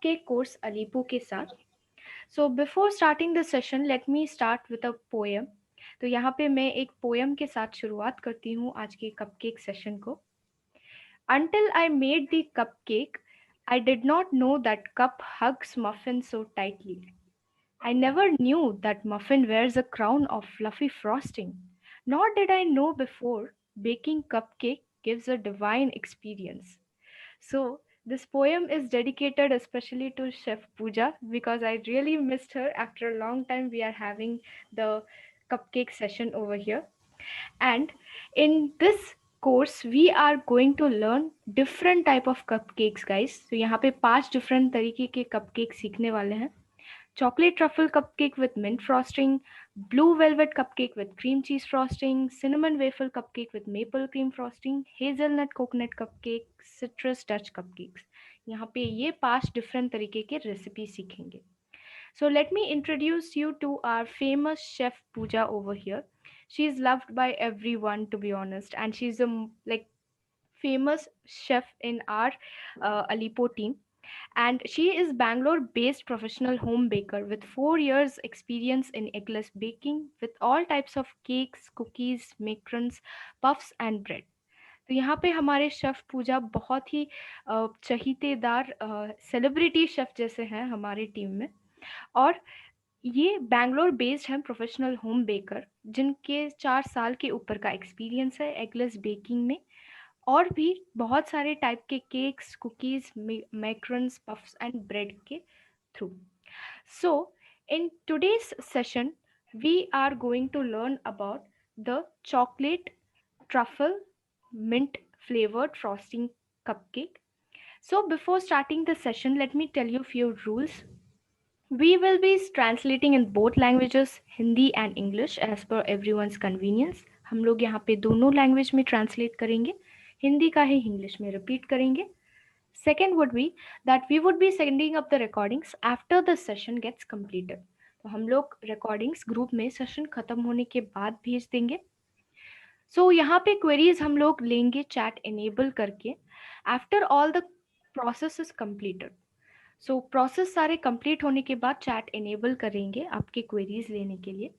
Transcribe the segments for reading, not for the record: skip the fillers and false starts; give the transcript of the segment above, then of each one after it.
Cupcake course अलीपो के साथ। So before starting the session let me start with a poem. तो यहाँ पे मैं एक पोएम के साथ शुरुआत करती हूँ आज के कपकेक सेशन को। Until I made the cupcake, I did not know that cup hugs muffin so tightly. I never knew that muffin wears a crown of fluffy frosting. Nor did I know before baking cupcake gives a divine experience. So, this poem is dedicated especially to Chef Pooja because I really missed her. After a long time, we are having the cupcake session over here. And in this course, we are going to learn different type of cupcakes, guys. So, यहाँ पे 5 different तरीके के cupcake सीखने वाले हैं. Chocolate truffle cupcake with mint frosting, blue velvet cupcake with cream cheese frosting, cinnamon waffle cupcake with maple cream frosting, hazelnut coconut cupcake, citrus Dutch cupcakes. यहाँ पे ये 5 different तरीके के रेसिपी सीखेंगे. So let me introduce you to our famous chef Pooja over here. She is loved by everyone, to be honest, and she's a like famous chef in our Alipo team, and she is Bangalore based professional home baker with 4 years experience in eggless baking with all types of cakes, cookies, macarons, puffs and bread. तो यहाँ पे हमारे chef पूजा बहुत ही चहीतेदार celebrity chef जैसे हैं हमारी team में, और ये बैंगलोर बेस्ड हैं प्रोफेशनल होम बेकर जिनके 4 साल के ऊपर का एक्सपीरियंस है एगलेस बेकिंग में, और भी बहुत सारे टाइप के cakes, cookies, macarons, puffs and bread के थ्रू. So in today's session we are going to learn about the chocolate truffle mint flavored frosting cupcake. So before starting the session, let me tell you a few rules. We will be translating in both languages, Hindi and English, as per everyone's convenience. हम लोग यहाँ पे दोनों language में translate करेंगे, हिंदी का ही English में repeat करेंगे. Second would be that we would be sending up the recordings after the session gets completed. तो हम लोग recordings ग्रुप में सेशन खत्म होने के बाद भेज देंगे. So यहाँ पे queries हम लोग लेंगे chat enable करके after all the process is completed. So process सारे complete होने के बाद chat enable करेंगे आपके queries लेने के लिए.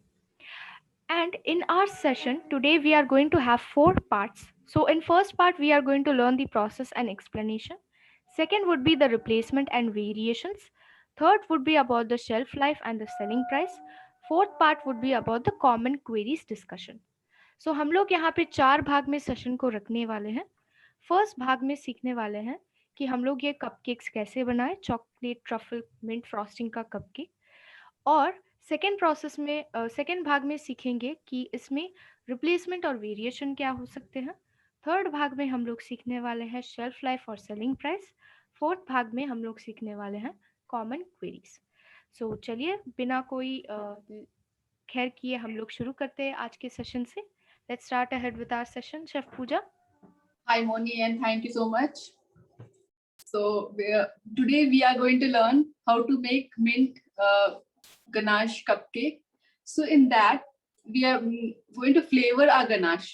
And in our session today we are going to have 4 parts. So in first part we are going to learn the process and explanation. Second would be the replacement and variations. Third would be about the shelf life and the selling price. Fourth part would be about the common queries discussion. So हम लोग यहाँ पे 4 भाग में session को रखने वाले हैं. फर्स्ट भाग में सीखने वाले हैं कि हम लोग ये कपकेक्स कैसे बनाएं, चॉकलेट ट्रफल मिंट फ्रॉस्टिंग का कपकेक. और सेकेंड भाग में सीखेंगे कि इसमें रिप्लेसमेंट और वेरिएशन क्या हो सकते हैं. थर्ड भाग में हम लोग सीखने वाले हैं शेल्फ लाइफ और सेलिंग प्राइस. फोर्थ भाग में हम लोग सीखने वाले हैं कॉमन क्वेरीज. सो चलिए बिना कोई खैर किए हम लोग शुरू करते हैं आज के सेशन से. Let's start ahead with our session. Chef Pooja. Hi Moni, and thank you so much. So today we are going to learn how to make mint ganache cupcake. So in that we are going to flavor our ganache.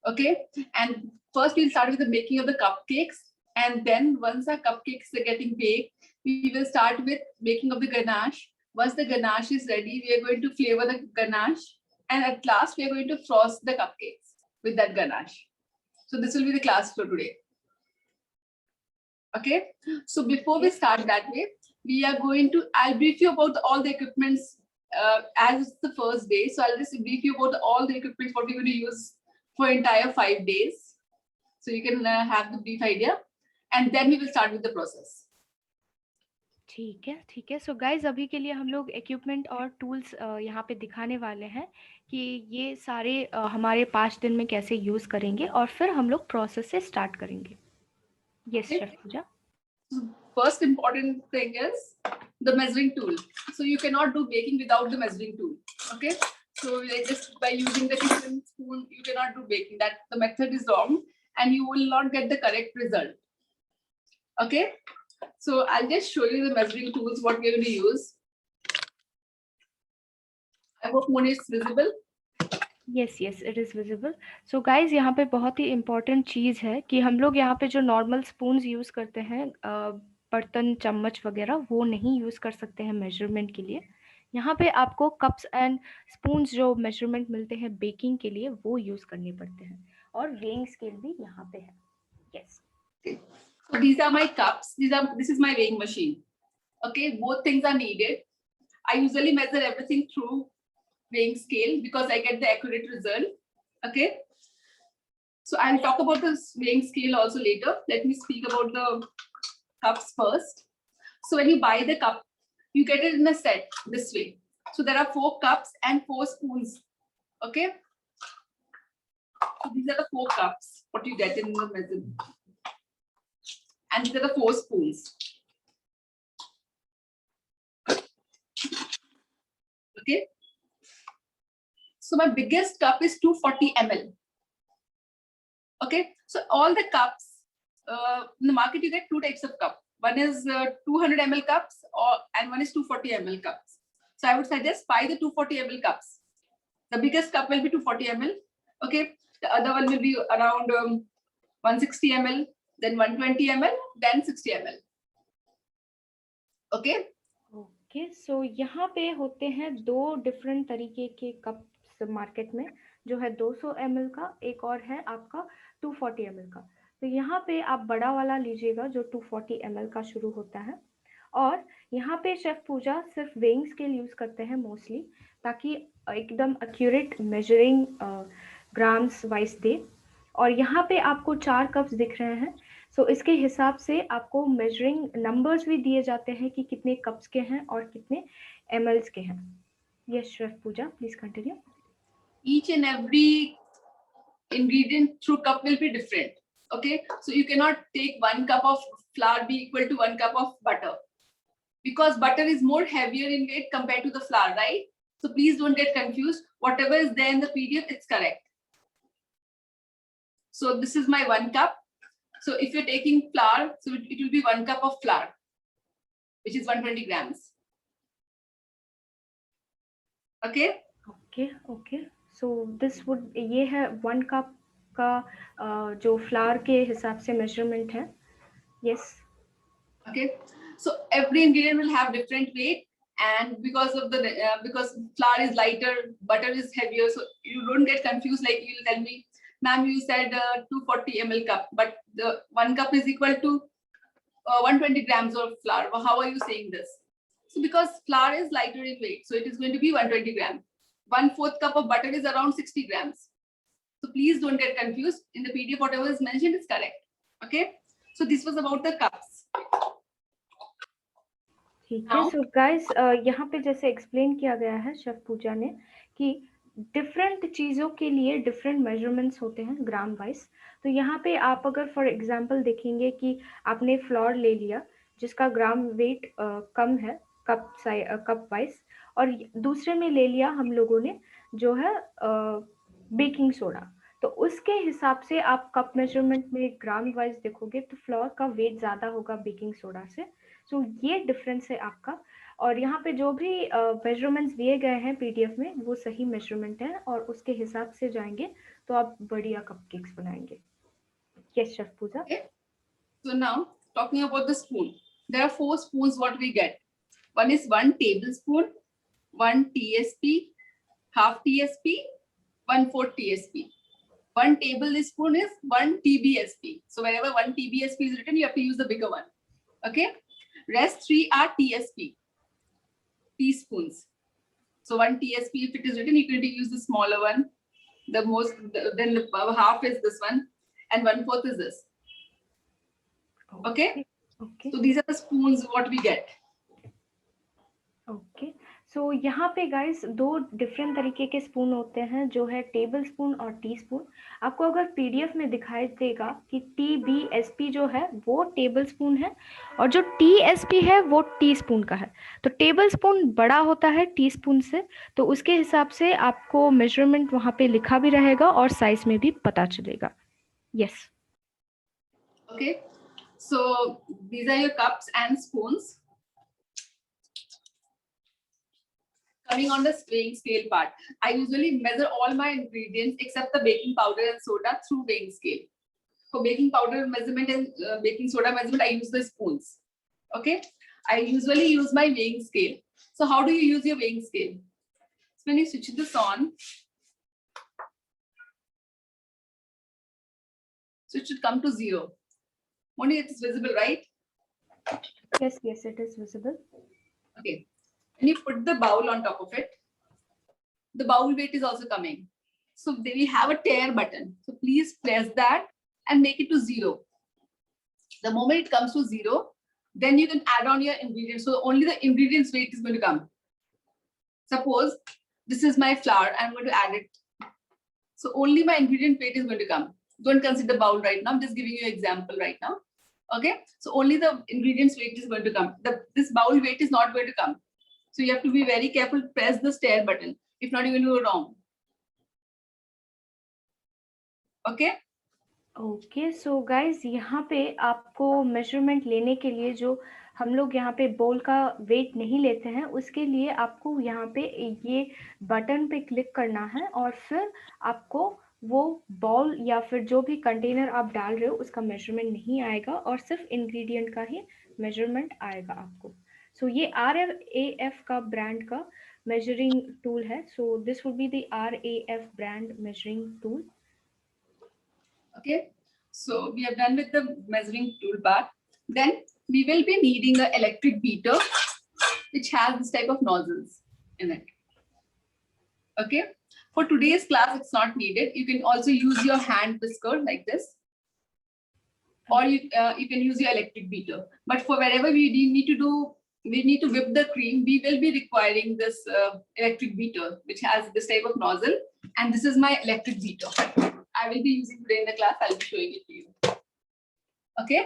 Okay, and first we'll start with the making of the cupcakes, and then once our cupcakes are getting baked, we will start with making of the ganache. Once the ganache is ready, we are going to flavor the ganache, and at last we are going to frost the cupcakes with that ganache. So this will be the class for today. Okay, so before we start that way, I'll brief you about all the equipments as it's the first day. So I'll just brief you about all the equipments what we're going to use for entire 5 days. So you can have the brief idea, and then we will start with the process. ठीक है. So guys अभी के लिए हम लोग equipment और tools यहाँ पे दिखाने वाले हैं कि ये सारे हमारे 5 दिन में कैसे यूज करेंगे, और फिर हम लोग प्रोसेस से स्टार्ट करेंगे. Yes chef Puja. First important thing is the measuring tool. So you cannot do baking without the measuring tool. Okay, so just by using the kitchen spoon you cannot do baking. That the method is wrong and you will not get the correct result. Okay, so I'll just show you the measuring tools what we're going to use. I hope Moni is visible. Yes it is visible. So guys यहाँ पे बहुत ही important चीज़ है कि हम लोग यहाँ पे जो नॉर्मल स्पून्स यूज़ करते हैं बर्तन चम्मच वगैरह वो नहीं यूज़ कर सकते हैं मेजरमेंट के लिए। यहाँ पे आपको कप्स एंड स्पून्स जो मेजरमेंट मिलते हैं बेकिंग के लिए वो यूज़ करने पड़ते हैं, और वेइंग स्केल भी यहाँ पे है। Yes. So these are my cups. This is my weighing machine. Okay, both things are needed. I usually measure everything through weighing scale because I get the accurate result. Okay. So I'll talk about this weighing scale also later. Let me speak about the cups first. So when you buy the cup, you get it in a set this way. So there are 4 cups and 4 spoons. Okay. So these are the 4 cups, what you get in the measurement. And these are the 4 spoons. Okay. So my biggest cup is 240 ml. Okay. So all the cups in the market, you get 2 types of cup. One is 200 ml cups and one is 240 ml cups. So I would suggest buy the 240 ml cups. The biggest cup will be 240 ml. Okay. The other one will be around 160 ml, then 120 ml, then 60 ml. Okay. Okay, so यहाँ पे होते हैं 2 different तरीके के cups market में, जो है 200 ml का, एक और है आपका 240 ml का। तो यहाँ पे आप बड़ा वाला लीजिएगा जो 240 ml का शुरू होता है। और यहाँ पे शेफ पूजा सिर्फ वेइंग स्केल यूज़ करते हैं मोस्टली, ताकि एकदम एक्यूरेट मेजरिंग ग्राम्स वाइज दे। और यहाँ पे आपको 4 कप्स दिख रहे हैं, सो इसके हिसाब से आपको मेजरिंग नंबर्स भी दिए जाते हैं कि कितने कप्स के हैं और कितने mls के हैं। Yes chef Pooja, please continue. Each and every ingredient through cup will be different. Okay, so you cannot take 1 cup of flour be equal to 1 cup of butter, because butter is more heavier in weight compared to the flour, right? So please don't get confused. Whatever is there in the PDF, it's correct. So this is my 1 cup. So if you're taking flour, so it will be 1 cup of flour, which is 120 grams. Okay. Okay, so this would, ये है 1 cup का जो flower के हिसाब से measurement है। Yes. Okay, so every ingredient will have different weight, and because of the because flour is lighter, butter is heavier, so you don't get confused. Like you'll tell me, ma'am, you said 240 ml cup, but the 1 cup is equal to 120 grams of flour. Well, how are you saying this? So because flour is lighter in weight, so it is going to be 120 grams. 1/4 cup of butter is around 60 grams. So please don't get confused. In the PDF, whatever is mentioned is correct. Okay. So this was about the cups. ठीक है, so guys यहाँ पे जैसे explain किया गया है chef पूजा ने कि डिफरेंट चीज़ों के लिए डिफरेंट मेजरमेंट्स होते हैं ग्राम वाइज। तो यहाँ पे आप अगर फॉर एग्जांपल देखेंगे कि आपने फ्लोर ले लिया जिसका ग्राम वेट कम है कप वाइज, और दूसरे में ले लिया हम लोगों ने जो है बेकिंग सोडा, तो उसके हिसाब से आप कप मेजरमेंट में ग्राम वाइज देखोगे तो फ्लोर का वेट ज़्यादा होगा बेकिंग सोडा से। सो ये डिफरेंस है आपका। और यहाँ पे जो भी मेजरमेंट्स दिए गए हैं पीडीएफ में वो सही मेजरमेंट है, और उसके हिसाब से जाएंगे तो आप बढ़िया कपकेक्स बनाएंगे। Yes chef Puja. Okay. So now talking about the spoon, there are 4 spoons what we get. One is 1 tablespoon, 1 TSP, half TSP, 1/4 TSP. 1 tablespoon is 1 TBSP. So whenever 1 TBSP is written, you have to use the bigger one. Okay. Rest 3 are TSP, teaspoons. So 1 TSP, if it is written, you can use the smaller one. Then the half is this one, and 1/4 is this. Okay. Okay. So these are the spoons what we get. Okay, so यहाँ पे guys 2 different तरीके के spoon होते हैं, जो है table spoon और tea spoon. आपको अगर पीडीएफ में दिखाई देगा कि TBSP जो है वो टेबल स्पून है, और जो TSP है वो टी स्पून का है। तो टेबल स्पून बड़ा होता है टी स्पून से, तो उसके हिसाब से आपको मेजरमेंट वहाँ पे लिखा भी रहेगा और साइज में भी पता चलेगा। Yes. Okay, so these are your cups and spoons. Coming on the weighing scale part, I usually measure all my ingredients except the baking powder and soda through weighing scale. For baking powder measurement and baking soda measurement, I use the spoons. Okay, I usually use my weighing scale. So how do you use your weighing scale? So when you switch this on, so it should come to 0. Only it is visible, right? Yes, yes, it is visible. Okay. When you put the bowl on top of it, the bowl weight is also coming. So we have a tare button. So please press that and make it to 0. The moment it comes to 0, then you can add on your ingredients. So only the ingredients weight is going to come. Suppose this is my flour, I'm going to add it. So only my ingredient weight is going to come. Don't consider bowl right now. I'm just giving you an example right now. Okay. So only the ingredients weight is going to come. This bowl weight is not going to come. So you have to be very careful. Press the stir button. If not, you will go wrong. Okay. Okay so guys यहाँ पे आपको measurement लेने के लिए जो हम लोग यहाँ पे बोल का वेट नहीं लेते हैं, उसके लिए आपको यहाँ पे ये बटन पे क्लिक करना है और फिर आपको वो बॉल या फिर जो भी कंटेनर आप डाल रहे हो उसका मेजरमेंट नहीं आएगा और सिर्फ इंग्रेडिएंट का ही मेजरमेंट आएगा आपको. सो ये RAF का ब्रांड का मेजरिंग टूल है. So this would be the RAF brand measuring tool. Okay. So we are done with the measuring tool part. Then we will be needing an electric beater, which has this type of nozzles in it. Okay. For today's class, it's not needed. You can also use your hand whisker like this, or you can use your electric beater. But for wherever we need to do, we need to whip the cream, we will be requiring this electric beater, which has this type of nozzle. And this is my electric beater. I will be using today in the class. I'll be showing it to you. Okay.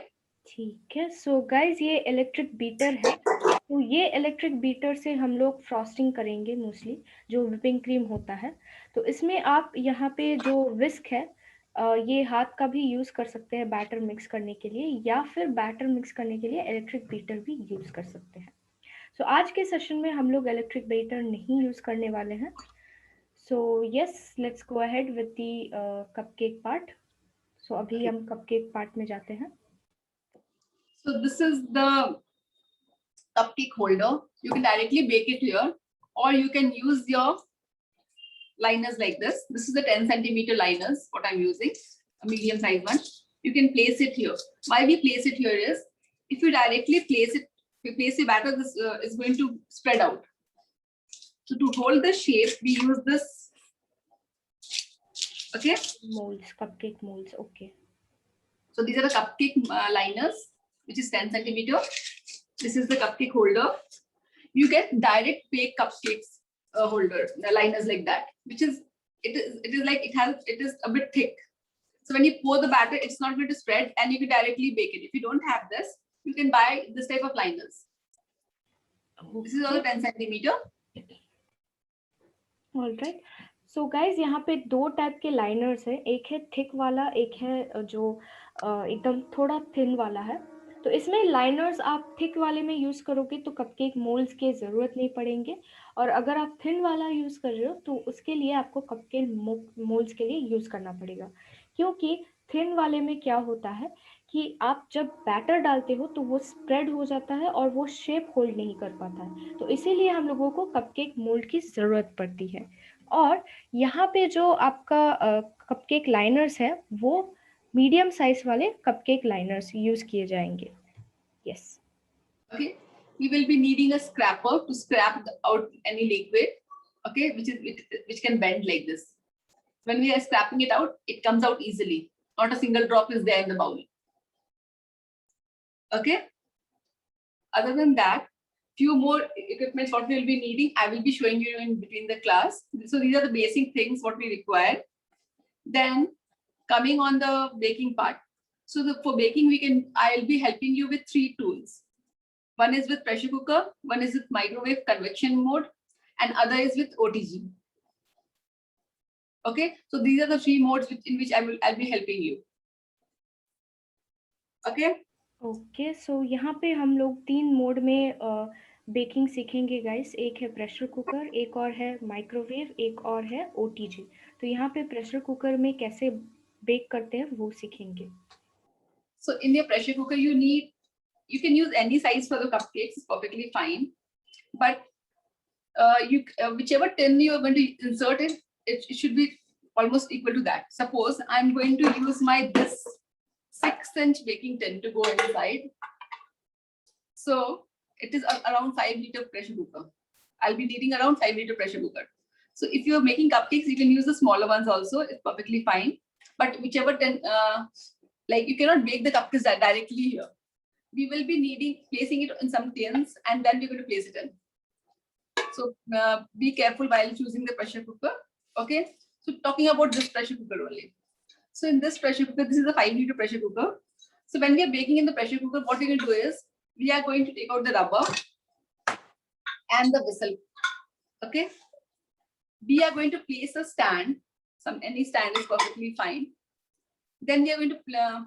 ठीक है. So guys ये electric beater है. तो ये electric beater से हम लोग frosting करेंगे मोस्टली, जो व्हिपिंग क्रीम होता है. तो इसमें आप यहाँ पे जो विस्क है, ये हाथ का भी यूज़ कर सकते हैं बैटर मिक्स करने के लिए, या फिर बैटर मिक्स करने के लिए इलेक्ट्रिक बीटर भी यूज़ कर सकते हैं. सो आज के सेशन में हम लोग इलेक्ट्रिक बीटर नहीं यूज़ करने वाले हैं. So yes, let's go ahead with the cupcake part. So अभी हम कपकेक पार्ट में जाते हैं. So this is the cupcake holder. You can directly bake it here, or you can use your liners like this. This is the 10 centimeter liners, what I'm using, a medium size one. You can place it here. Why we place it here is, if you directly place it, if you place the batter, this is going to spread out. So to hold the shape, we use this. Okay. Molds, cupcake molds. Okay. So these are the cupcake liners, which is 10 centimeter. This is the cupcake holder. You get direct bake cupcakes holder, the liners like that, which is it is like it is a bit thick. So when you pour the batter, it's not going to spread, and you can directly bake it. If you don't have this, you can buy this type of liners. Okay. This is also 10 centimeter. All right. So guys, यहाँ पे दो type के liners है. एक है thick वाला, एक है जो एकदम थोड़ा थिन वाला है. तो इसमें लाइनर्स आप थिक वाले में यूज़ करोगे तो कपकेक मोल्ड्स के ज़रूरत नहीं पड़ेंगे, और अगर आप थिन वाला यूज़ कर रहे हो तो उसके लिए आपको कपकेक मोल्ड्स के लिए यूज़ करना पड़ेगा. क्योंकि थिन वाले में क्या होता है कि आप जब बैटर डालते हो तो वो स्प्रेड हो जाता है और वो शेप होल्ड नहीं कर पाता है. तो इसीलिए हम लोगों को कपकेक मोल्ड की ज़रूरत पड़ती है. और यहाँ पे जो आपका कपकेक लाइनर्स है वो मीडियम साइज वाले कपकेक लाइनर्स यूज किए जाएंगे. Yes. Okay, we will be needing a scraper to scrap out any liquid. Okay, which can bend like this. When we are scrapping it out, it comes out easily. Not a single drop is there in the bowl. Okay. Other than that, few more equipments what we will be needing, I will be showing you in between the class. So these are the basic things what we require. Then coming on the baking part. So for baking, I'll be helping you with 3 tools. One is with pressure cooker, one is with microwave convection mode, and other is with OTG. Okay, so these are the 3 modes in which I'll be helping you. Okay. Okay. So यहाँ पे हम लोग 3 mode में baking सीखेंगे guys. एक है pressure cooker, एक और है माइक्रोवेव, एक और है OTG. तो यहाँ पे प्रेशर कुकर में कैसे बेक करते हैं वो सीखेंगे. So in your pressure cooker, you need you can use any size for the cupcakes, it's perfectly fine. But whichever tin you are going to insert in, it should be almost equal to that. Suppose I'm going to use this 6-inch baking tin to go inside. So it is around 5-liter pressure cooker. I'll be needing around 5-liter pressure cooker. So if you're making cupcakes, you can use the smaller ones also. It's perfectly fine. But whichever tin, like you cannot bake the cupcakes directly here. We will be placing it in some tins, and then we're going to place it in. So be careful while choosing the pressure cooker. Okay. So talking about this pressure cooker only. So in this pressure cooker, this is a 5-liter pressure cooker. So when we are baking in the pressure cooker, what we will do is we are going to take out the rubber and the whistle. Okay. We are going to place a stand. Any stand is perfectly fine. Then we are going to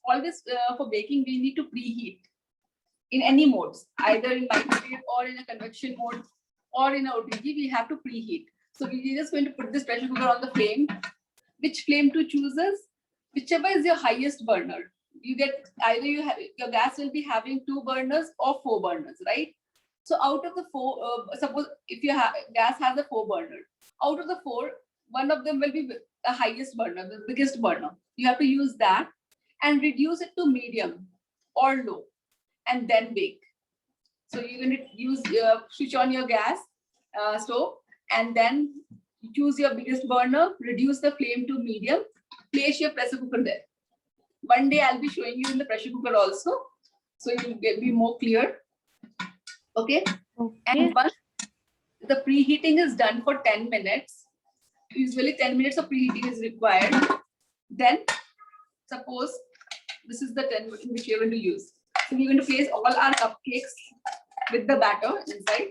always for baking, we need to preheat in any modes, either in microwave or in a convection mode or in a OTG. We have to preheat. So we're just going to put this pressure cooker on the flame. Which flame to choose is whichever is your highest burner. You get either your gas will be having 2 burners or 4 burners, right? So out of the 4, suppose if your gas has a 4 burner, out of the 4, one of them will be the highest burner, the biggest burner. You have to use that and reduce it to medium or low, and then bake. So you're going to switch on your gas stove, and then choose your biggest burner, reduce the flame to medium, place your pressure cooker there. One day I'll be showing you in the pressure cooker also, so you'll be more clear. Okay. And once the preheating is done for 10 minutes, usually 10 minutes of preheating is required. Then suppose this is the 10 minutes which you're going to use. So we're going to place all our cupcakes with the batter inside.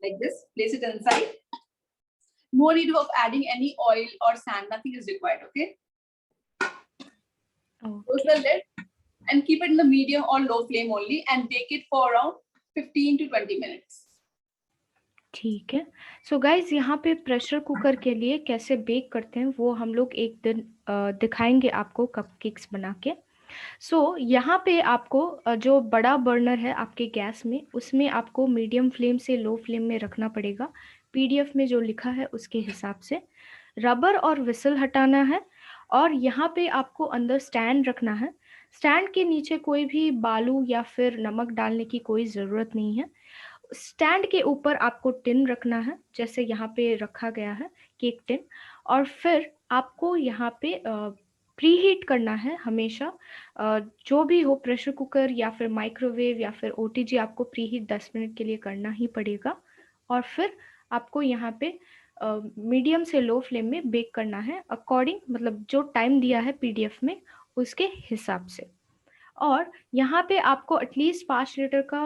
Like this, place it inside. No need of adding any oil or sand, nothing is required, okay? Close the lid and keep it in the medium or low flame only, and bake it for around 15 to 20 minutes. ठीक है. सो guys यहाँ पे pressure cooker के लिए कैसे bake करते हैं वो हम लोग एक दिन दिखाएंगे आपको कपकेक्स बना के. सो यहाँ पे आपको जो बड़ा बर्नर है आपके गैस में, उसमें आपको मीडियम फ्लेम से लो फ्लेम में रखना पड़ेगा. पीडीएफ में जो लिखा है उसके हिसाब से रबर और विसल हटाना है, और यहाँ पे आपको अंदर स्टैंड रखना है. स्टैंड के नीचे कोई भी बालू या फिर नमक डालने की कोई ज़रूरत नहीं है. स्टैंड के ऊपर आपको टिन रखना है, जैसे यहाँ पे रखा गया है केक टिन, और फिर आपको यहाँ पे प्रीहीट करना है हमेशा. जो भी हो, प्रेशर कुकर या फिर माइक्रोवेव या फिर ओटीजी, आपको प्रीहीट 10 मिनट के लिए करना ही पड़ेगा. और फिर आपको यहाँ पे मीडियम से लो फ्लेम में बेक करना है अकॉर्डिंग, मतलब जो टाइम दिया है पीडीएफ में उसके हिसाब से. और यहाँ पे आपको एटलीस्ट 5 लीटर का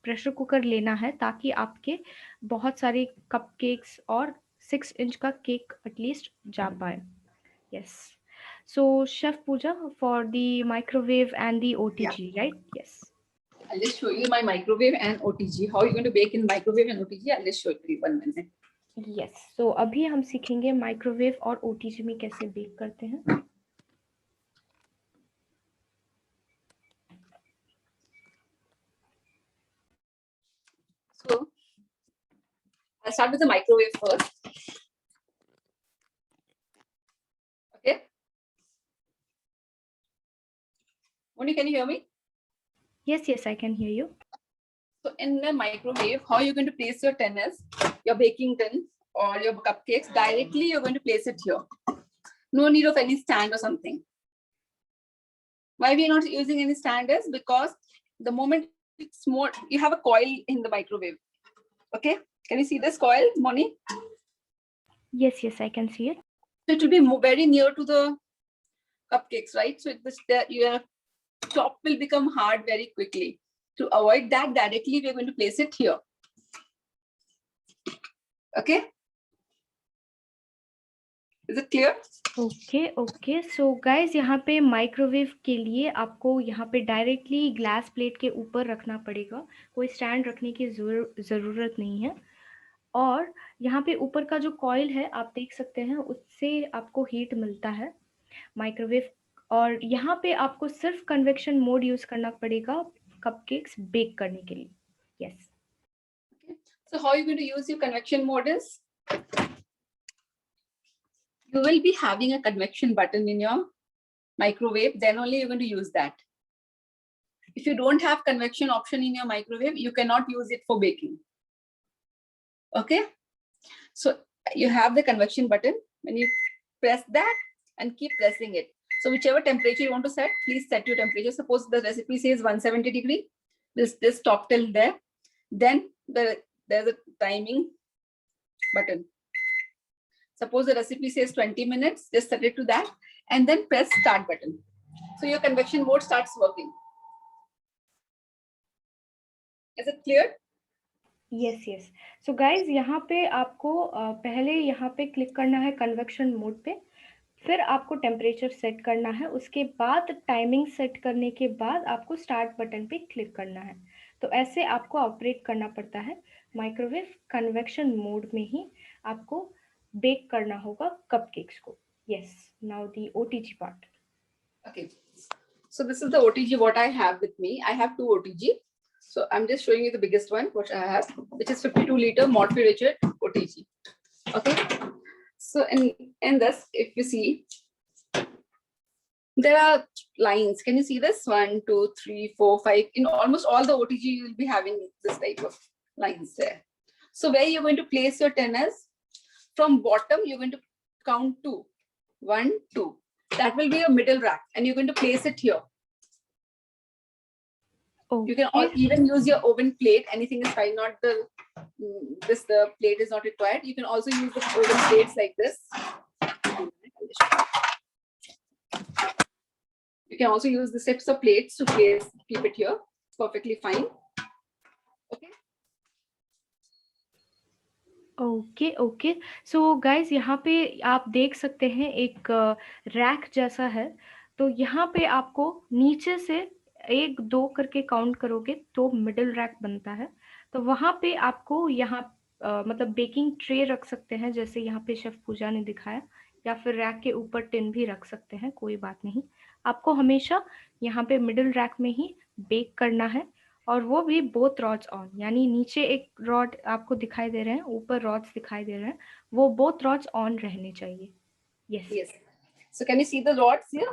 प्रेशर कुकर लेना है, ताकि आपके बहुत सारे कपकेक्स और 6 इंच का केक एटलीस्ट जा पाए. Yes. So Chef Pooja, for the microwave and the OTG, yeah, right? Yes. I'll just show you my microwave and OTG. How you're going to bake in microwave and OTG? I'll just show it to you 1 minute. Yes. So अभी हम सीखेंगे microwave और OTG में कैसे bake करते हैं. So I'll start with the microwave first. Okay. Moni, can you hear me? Yes, I can hear you. So in the microwave, how you're going to place your tin is, your baking tin or your cupcakes, directly you're going to place it here. No need of any stand or something. Why we are not using any stand is because the moment it's more, you have a coil in the microwave. Okay, can you see this coil, Moni? Yes, I can see it. So it will be very near to the cupcakes, right? So your top will become hard very quickly. To avoid that, directly we're going to place it here. Okay. Is it clear? Okay. So guys, यहाँ पे microwave के लिए आपको यहाँ पे directly glass plate के ऊपर रखना पड़ेगा, कोई स्टैंड रखने की ज़रूरत नहीं है. और यहाँ पे ऊपर का जो कॉइल है आप देख सकते हैं, उससे आपको हीट मिलता है. माइक्रोवेव और यहाँ पे आपको सिर्फ कन्वेक्शन मोड यूज करना पड़ेगा कपकेक्स बेक करने के लिए. Yes. Okay. So how you're going to use your convection mode is, you will be having a convection button in your microwave, then only you're going to use that. If you don't have convection option in your microwave, you cannot use it for baking. Okay. So you have the convection button. When you press that and keep pressing it. So whichever temperature you want to set, please set your temperature. Suppose the recipe says 170 degree. This stop till there. Then there's a timing button. Suppose the recipe says 20 minutes, just set it to that and then press start button. So your convection mode starts working. Is it clear? Yes, yes. So guys, यहाँ पे आपको पहले यहाँ पे click करना है convection mode पे, फिर आपको टेम्परेचर सेट करना है, उसके बाद टाइमिंग सेट करने के बाद आपको स्टार्ट बटन पे क्लिक करना है. तो ऐसे आपको ऑपरेट करना पड़ता है. माइक्रोवेव कन्वेक्शन मोड में ही आपको बेक करना होगा कपकेक्स को. Yes, now the OTG part. Okay. So this is the OTG what I have with me. I have two OTG. So I'm just showing you the biggest one, which I have, which is 52 liter Morphy Richard OTG. Okay. So in this, if you see, there are lines. Can you see this? 1, 2, 3, 4, 5. In almost all the OTG, you will be having this type of lines there. So where you're going to place your tenors, from bottom, you're going to count 2. 1, 2. That will be your middle rack, and you're going to place it here. Okay. You can even use your oven plate. Anything is fine. Not the the plate is not required. You can also use the oven plates like this. You can also use the sets of plates to keep it here. It's perfectly fine. Okay. Okay okay. So guys यहाँ पे आप देख सकते हैं एक rack जैसा है. तो यहाँ पे आपको नीचे से 1 2 करके काउंट करोगे तो मिडिल रैक बनता है. तो वहाँ पे आपको यहाँ मतलब बेकिंग ट्रे रख सकते हैं, जैसे यहाँ पे शेफ पूजा ने दिखाया, या फिर रैक के ऊपर टिन भी रख सकते हैं, कोई बात नहीं. आपको हमेशा यहाँ पे मिडिल रैक में ही बेक करना है, और वो भी बोथ रॉड्स ऑन, यानी नीचे एक रॉड आपको दिखाई दे रहे हैं, ऊपर रॉड्स दिखाई दे रहे हैं, वो बोथ रॉड्स ऑन रहने चाहिए. Yes. Yes. So can you see the rods here?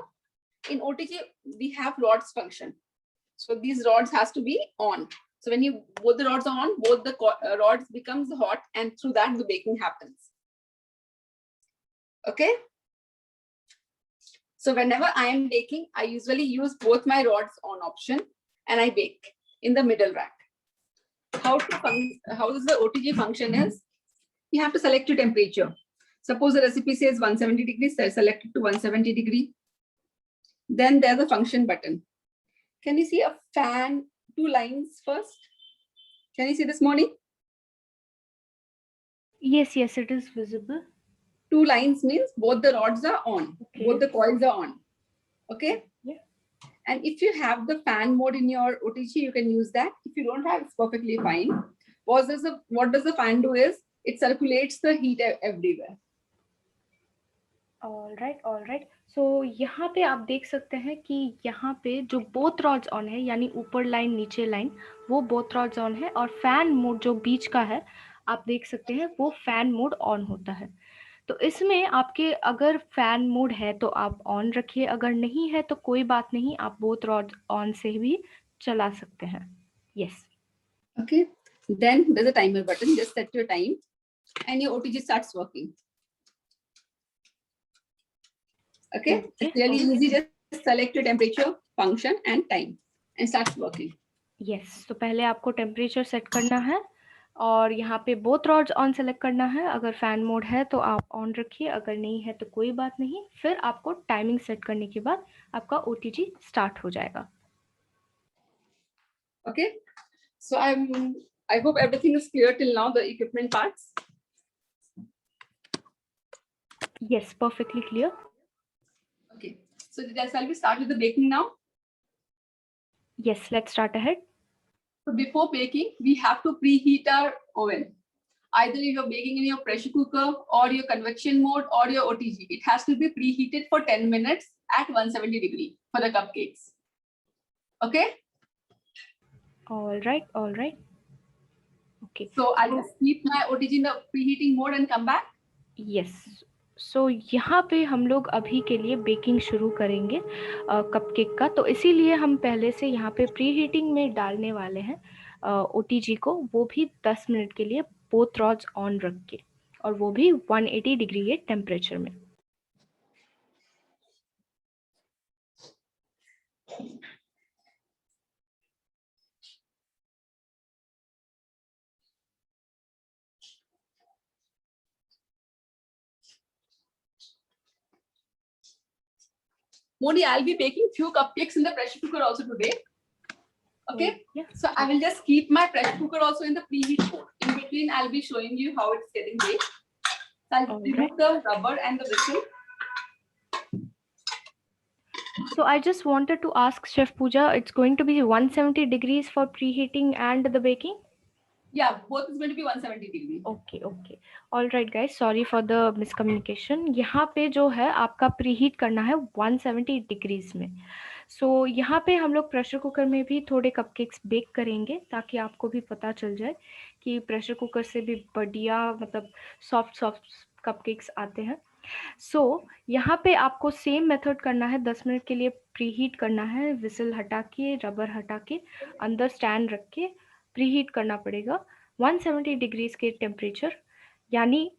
In OTG, we have rods function. So these rods has to be on. So when both the rods are on, both the rods becomes hot, and through that the baking happens. Okay. So whenever I am baking, I usually use both my rods on option, and I bake in the middle rack. How does the OTG function is? You have to select your temperature. Suppose the recipe says 170 degrees, so select it to 170 degree. Then there's a function button. Can you see a fan, 2 lines first? Can you see this, Moni? Yes, yes, it is visible. 2 lines means both the rods are on, Okay. both the coils are on. Okay. Yeah. And if you have the fan mode in your OTG, you can use that. If you don't have, it's perfectly fine. What does the fan do is, it circulates the heat everywhere. All right. So यहाँ पे आप देख सकते हैं कि यहाँ पे जो बोथ रॉड्स ऑन है, यानी ऊपर लाइन नीचे लाइन, वो बोथ रॉड्स ऑन है, और फैन मोड जो बीच का है आप देख सकते हैं, वो फैन मोड ऑन होता है. तो इसमें आपके अगर फैन मोड है तो आप ऑन रखिए, अगर नहीं है तो कोई बात नहीं, आप बोथ रॉड ऑन से भी चला सकते हैं. Yes. Okay. Then there's a timer button. Just set your time, and your OTG starts working. Okay. It's really easy. Just select your temperature, function, and time, and starts working. Yes. तो पहले आपको temperature set करना है, और यहाँ पे both rods on select करना है. अगर फैन मोड है तो आप ऑन रखिए, अगर नहीं है तो कोई बात नहीं. फिर आपको टाइमिंग सेट करने के बाद आपका OTG स्टार्ट हो जाएगा. Okay. So I hope everything is clear till now, the equipment parts. Yes, perfectly clear. Okay. So shall we start with the baking now? Yes, let's start ahead. So before baking, we have to preheat our oven. Either you're baking in your pressure cooker or your convection mode or your OTG. It has to be preheated for 10 minutes at 170 degrees for the cupcakes. Okay? All right, all right. Okay. So I'll just keep my OTG in the preheating mode and come back. Yes, so यहाँ पे हम लोग अभी के लिए baking शुरू करेंगे cupcake का, तो इसीलिए हम पहले से यहाँ पे प्री हीटिंग में डालने वाले हैं ओटीजी को, वो भी 10 मिनट के लिए बोथ रॉड्स ऑन रख के, और वो भी 180 डिग्री के टेम्परेचर में. Moni, I'll be baking few cupcakes in the pressure cooker also today. Okay, yeah. So I will just keep my pressure cooker also in the preheat mode. In between, I'll be showing you how it's getting baked. So I'll remove the rubber and the whistle. So I just wanted to ask Chef Pooja, it's going to be 170 degrees for preheating and the baking? Yeah, both is going to be 170 degree. Okay, okay. All right guys, sorry for the miscommunication. यहाँ पे जो है आपका preheat करना है 170 degrees में. सो यहाँ पे हम लोग प्रेशर कुकर में भी थोड़े कपकेक्स बेक करेंगे, ताकि आपको भी पता चल जाए कि प्रेशर कुकर से भी बढ़िया मतलब सॉफ्ट कपकेक्स आते हैं. सो यहाँ पे आपको सेम मेथड करना है. 10 मिनट के लिए प्रीहीट करना है, विसल हटा के, रबर हटा के, अंदर स्टैंड रख के प्रीहीट करना पड़ेगा 170 डिग्रीज के टेम्परेचर, यानी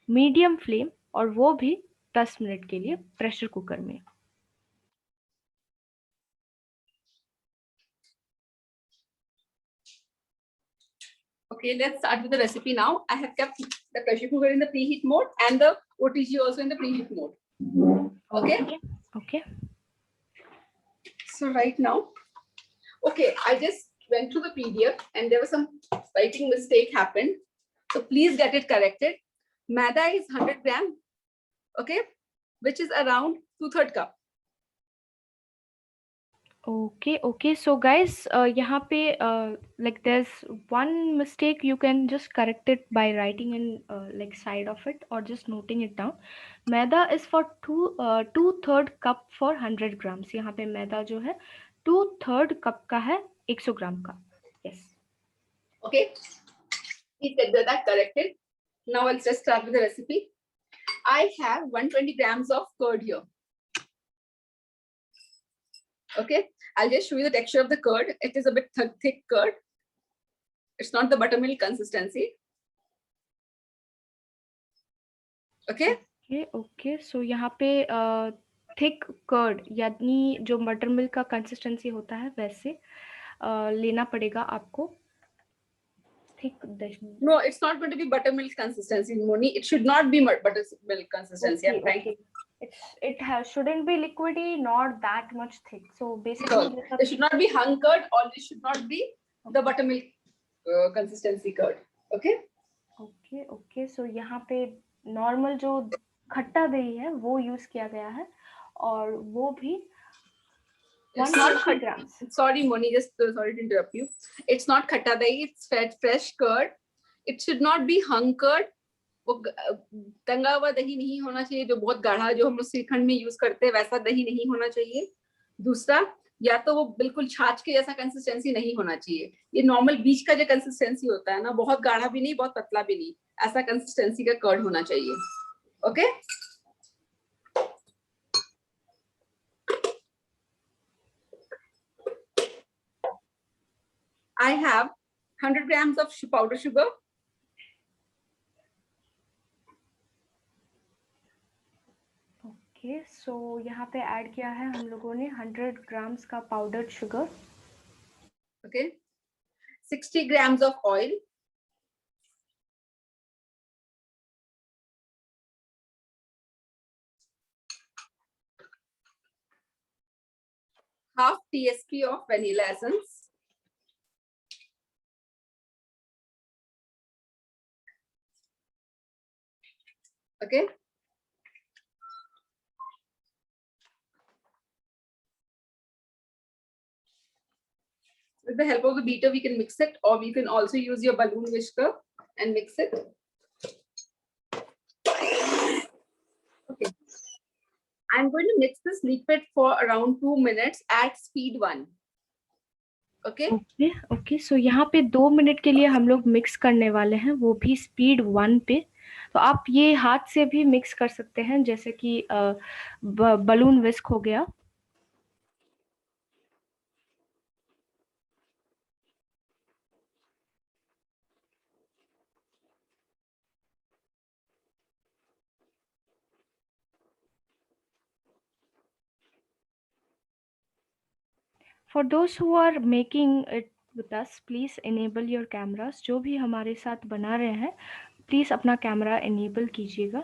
मीडियम फ्लेम, और वो भी 10 मिनट के लिए प्रेशर कुकर में. Okay, let's start with the recipe now. I have kept the pressure cooker in the preheat mode and the OTG also in the preheat mode. Okay. Okay. So right now, okay, I just went through the PDF and there was some writing mistake happened. So please get it corrected. Maida is 100 gram, okay, which is around 2/3 cup. Okay. So guys, यहाँ पे like there's one mistake, you can just correct it by writing in like side of it or just noting it down. Maida is for 2/3 cup for 100 grams. यहाँ पे मैदा जो है 2/3 cup का है 100 ग्राम का. Yes. Okay, please get that corrected. Now let's just start with the recipe. I have 120 grams of curd here. Okay, I'll just show you the texture of the curd. It is a bit thick curd. It's not the buttermilk consistency. Okay. Okay. So यहाँ पे thick curd यानी जो butter milk का consistency होता है वैसे लेना पड़ेगा आपको. Thick दही. No, it's not going to be buttermilk consistency, Moni. It should not be buttermilk consistency. Okay, I'm trying. okay. Shouldn't be liquidy, not that much thick. So basically, No, it should not be hung curd, or it should not be the buttermilk consistency curd. Okay. Okay. So यहाँ पे normal जो खट्टा दही है वो use किया गया है, और वो भी 120 grams. Sorry, Moni, just sorry to interrupt you. It's not khatta dahi, it's fresh curd. It should not be hung curd. वो तंगा हुआ दही नहीं होना चाहिए, जो बहुत गाढ़ा जो हम लोग श्रीखंड में यूज करते हैं वैसा दही नहीं होना चाहिए. दूसरा, या तो वो बिल्कुल छाछ के जैसा कंसिस्टेंसी नहीं होना चाहिए. ये नॉर्मल बीच का जो कंसिस्टेंसी होता है ना, बहुत गाढ़ा भी नहीं बहुत पतला भी नहीं, ऐसा कंसिस्टेंसी का कर्ड होना चाहिए. Okay. I have 100 grams of powder sugar. Okay, so यहाँ पे ऐड किया है हम लोगों ने 100 grams का powdered sugar. Okay. 60 grams of oil. Half TSP of vanilla essence. Okay. With the help of the beater, we can mix it, or we can also use your balloon whisker and mix it. Okay. I'm going to mix this liquid for around 2 minutes at speed 1. Okay. Okay okay, so यहाँ पे 2 minute के लिए हम लोग mix करने वाले हैं, वो भी स्पीड 1 पे। तो आप ये हाथ से भी मिक्स कर सकते हैं, जैसे कि बलून विस्क हो गया। For those who are making it with us, please enable your cameras. जो भी हमारे साथ बना रहे हैं, प्लीज़ अपना कैमरा एनेबल कीजिएगा।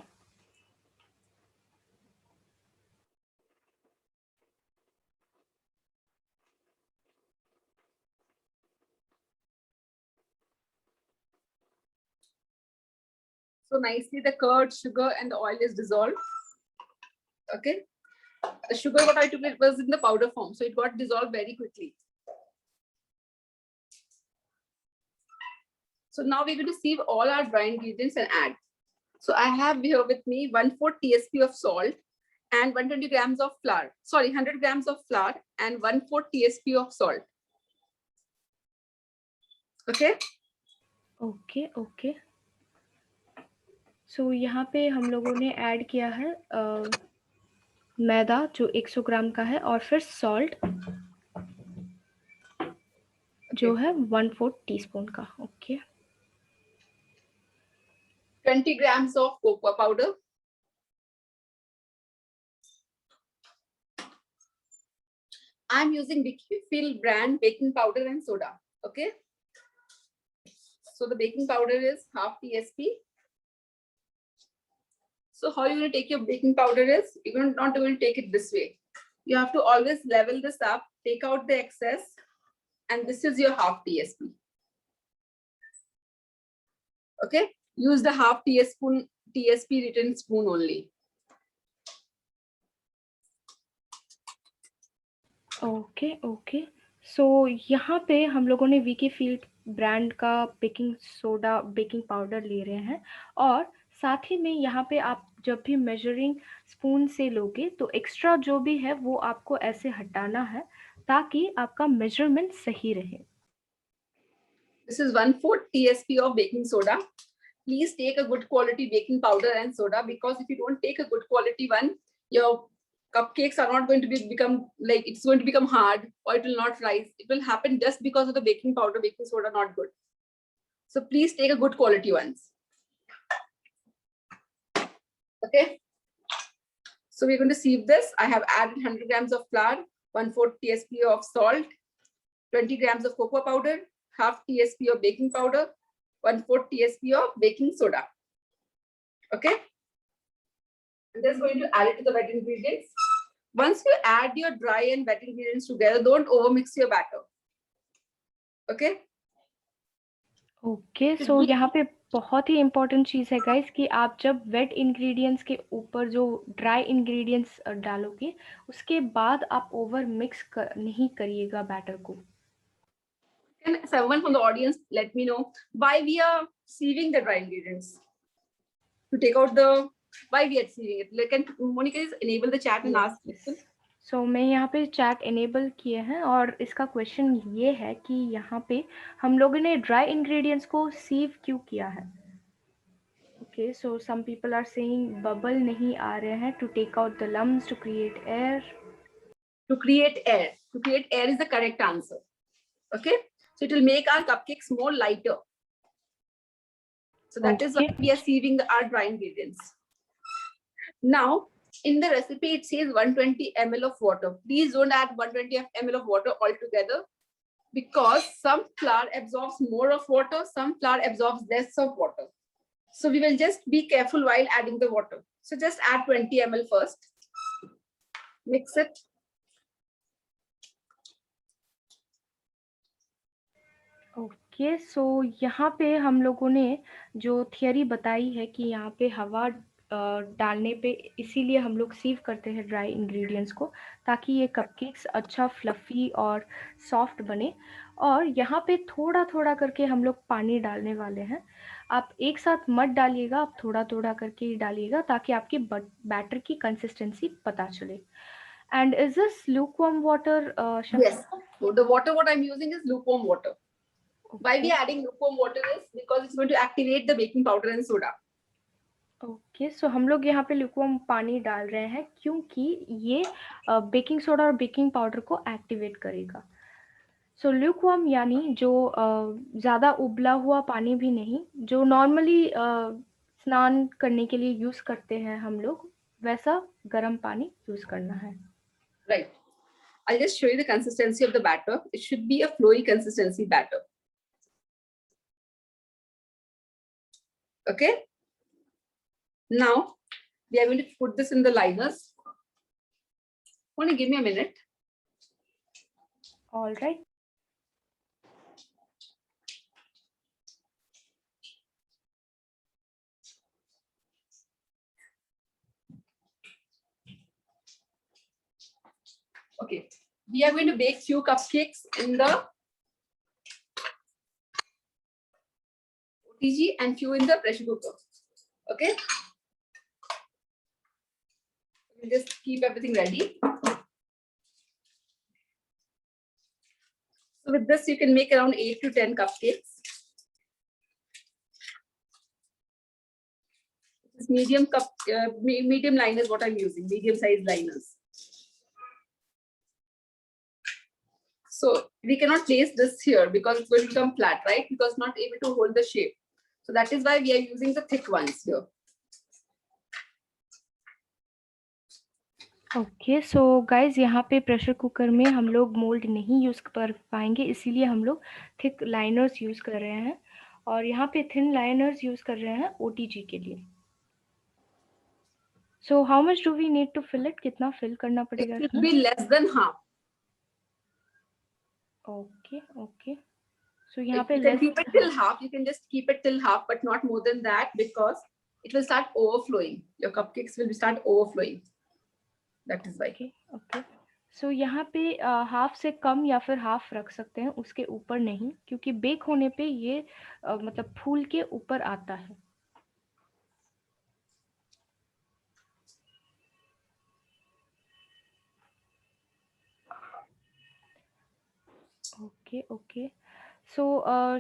So nicely the curd, sugar and the oil is dissolved. Okay. The sugar what I took, it was in the powder form, so it got dissolved very quickly. So now we're going to sieve all our dry ingredients and add. So I have here with me 1/4 TSP of salt and 120 grams of flour. Sorry, 100 grams of flour and 1/4 TSP of salt. Okay. Okay okay, so यहाँ पे हम लोगों ने add किया है मैदा जो 100 ग्राम का है, और फिर सॉल्ट जो है 1/4 टीस्पून का। Okay. 20 grams of cocoa powder. I'm using Wickfield brand baking powder and soda. Okay. So the baking powder is half TSP. So how you're going to take your baking powder is, you're not going to take it this way. You have to always level this up, take out the excess, and this is your half TSP. Okay, use the half TSP written spoon only. Okay okay, so यहाँ पे हम लोगों ने Weikfield brand का baking soda baking powder ले रहे हैं, और साथ ही में यहाँ पे आप जब भी मेजरिंग स्पून से लोगे तो एक्स्ट्रा जो भी है वो आपको ऐसे हटाना है ताकि आपका मेजरमेंट सही रहे। This is 1/4 TSP of baking soda. Please take a good quality baking powder and soda, because if you don't take a good quality one, your cupcakes are not going to become like, it's going to become hard, or it will not rise. It will happen just because of the baking powder, baking soda not good. So please take a good quality ones. Okay. So we're going to sieve this. I have added 100 grams of flour, 1/4 TSP of salt, 20 grams of cocoa powder, half TSP of baking powder, 1/4 TSP of baking soda. Okay. I'm just going to add it to the wet ingredients. Once you add your dry and wet ingredients together, don't overmix your batter. Okay. Okay, so यहाँ पे बहुत ही important चीज़ है guys कि आप जब wait ingredients के ऊपर जो ड्राई इंग्रेडिएंट्स डालोगे उसके बाद आप ओवर मिक्स नहीं करिएगा बैटर को। Can someone from the audience let me know why we are sieving the dry ingredients? To take out the, why we are sieving it? Like, can Monica just enable the chat and ask people? सो मैं यहाँ पे chat enable किए हैं, और इसका question ये है कि यहाँ पे हम लोगों ने ड्राई इंग्रेडिएंट्स को सीव क्यों किया है। Okay, so some people are saying bubble नहीं आ रहे हैं, to take out the lumps, to create air. To create air. To create air is the correct answer. Okay. So it will make our cupcakes more lighter. So that is why we are sieving our dry ingredients. Now, in the recipe, it says 120 ml of water. Please don't add 120 ml of water altogether, because some flour absorbs more of water, some flour absorbs less of water. So we will just be careful while adding the water. So just add 20 ml first. Mix it. Okay, so यहाँ पे हम लोगों ने जो theory बताई है कि यहाँ पे हवा डालने पे इसीलिए हम लोग सीव करते हैं ड्राई इंग्रेडिएंट्स को, ताकि ये कपकेक्स अच्छा फ्लफ़ी और सॉफ्ट बने। और यहाँ पे थोड़ा-थोड़ा करके हम लोग पानी डालने वाले हैं। आप एक साथ मत डालिएगा, आप थोड़ा-थोड़ा करके ही डालिएगा, ताकि आपकी बैटर की कंसिस्टेंसी पता चले। And is this lukewarm water, Shaf? Yes. So the water what I'm using is lukewarm water. Why we Okay. are adding lukewarm water is because it's going to activate the baking powder and soda. Okay, so हम लोग यहाँ पे lukewarm पानी डाल रहे हैं क्योंकि ये बेकिंग सोडा और बेकिंग पाउडर को एक्टिवेट करेगा। सो lukewarm यानी जो ज़्यादा उबला हुआ पानी भी नहीं, जो नॉर्मली स्नान करने के लिए यूज़ करते हैं हम लोग, वैसा गर्म पानी यूज़ करना है। Right. I'll just show you the consistency of the batter. It should be a flowy consistency batter. Okay. Now we are going to put this in the liners. Only give me a minute. All right. Okay. We are going to bake few cupcakes in the OTG and few in the pressure cooker. Okay. We'll just keep everything ready. So with this, you can make around 8 to 10 cupcakes. This medium medium line is what I'm using, medium size liners. So we cannot place this here because it's going to become flat, right? Because not able to hold the shape. So that is why we are using the thick ones here. Okay, so guys यहाँ पे pressure cooker में हम लोग mould नहीं use कर पाएंगे, इसीलिए हम लोग थिक लाइनर्स यूज़ कर रहे हैं, और यहाँ पे थिन लाइनर्स यूज़ कर रहे हैं ओटीजी के लिए। So how much do we need to fill it? कितना फिल करना पड़ेगा It इसमें? should be less than half. Okay okay, so यहाँ पे You can keep it till half. You can just keep it till half, but not more than that, because it will start overflowing. Your cupcakes will start overflowing. That is why. Okay okay, so यहाँ पे half से कम या फिर half रख सकते हैं, उसके ऊपर नहीं, क्योंकि बेक होने पे ये मतलब फूल के ऊपर आता है। Okay, okay. So,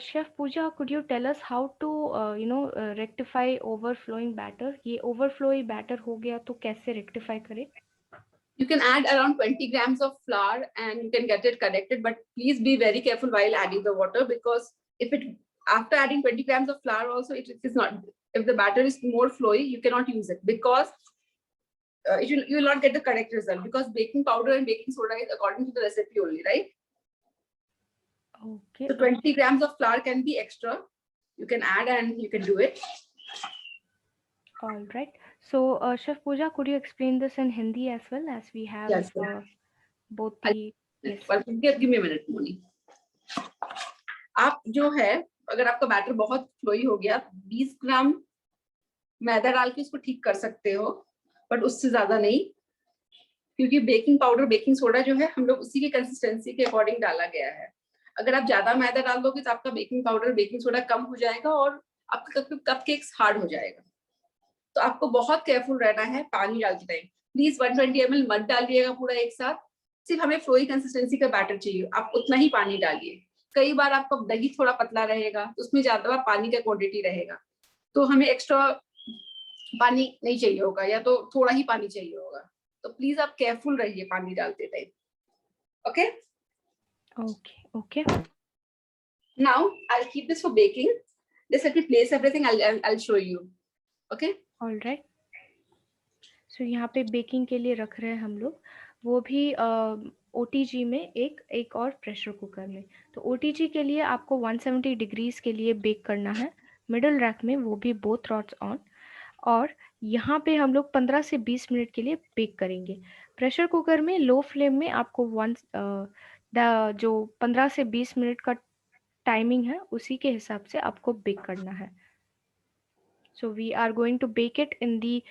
Chef Pooja, could you tell us how to, rectify overflowing batter? ये overflowing batter हो gaya तो कैसे rectify करें? You can add around 20 grams of flour and you can get it corrected, but please be very careful while adding the water, because if it, after adding 20 grams of flour also, it is not, if the batter is more flowy, you cannot use it, because you will not get the correct result, because baking powder and baking soda is according to the recipe only, right? Okay. So 20 grams of flour can be extra. You can add and you can do it. All right. So, Chef Pooja, could you explain this in Hindi as well, as we have Yes, both the... Yes. Give me a minute, Moni. आप जो है, अगर आपका batter बहुत flowy हो गया, 20 ग्राम मैदा डाल के उसको ठीक कर सकते हो, बट उससे ज्यादा नहीं, क्योंकि बेकिंग पाउडर बेकिंग सोडा जो है हम लोग उसी की कंसिस्टेंसी के अकॉर्डिंग डाला गया है। अगर आप ज्यादा मैदा डाल दोगे तो आपका बेकिंग पाउडर बेकिंग सोडा कम हो जाएगा और आपका कपकेक्स हार्ड हो जाएगा। तो आपको बहुत केयरफुल रहना है पानी डालते टाइम। प्लीज 120 ml मत डालिएगा पूरा एक साथ, सिर्फ हमें फ्लोई कंसिस्टेंसी का बैटर चाहिए, आप उतना ही पानी डालिए। कई बार आपका दही थोड़ा पतला रहेगा तो उसमें ज्यादा पानी का क्वांटिटी रहेगा, तो हमें एक्स्ट्रा पानी नहीं चाहिए होगा या तो थोड़ा ही पानी चाहिए होगा, तो प्लीज आप केयरफुल रहिए पानी डालते time. Okay Okay, okay. Now I'll keep this for baking. Just let me place everything. I'll show you. Okay. All right. So यहाँ पे बेकिंग के लिए रख रहे हैं हम लोग, वो भी ओटीजी में एक और प्रेशर कुकर में। तो ओटीजी के लिए आपको 170 डिग्रीज के लिए बेक करना है, मिडल रैक में, वो भी बोथ रॉड्स ऑन। और यहाँ पे हम लोग 15 से 20 मिनट के लिए बेक करेंगे। प्रेशर कुकर में लो फ्लेम में आपको जो 15 से 20 मिनट का टाइमिंग है, उसी के हिसाब से आपको बेक करना है। So we are going to bake it in the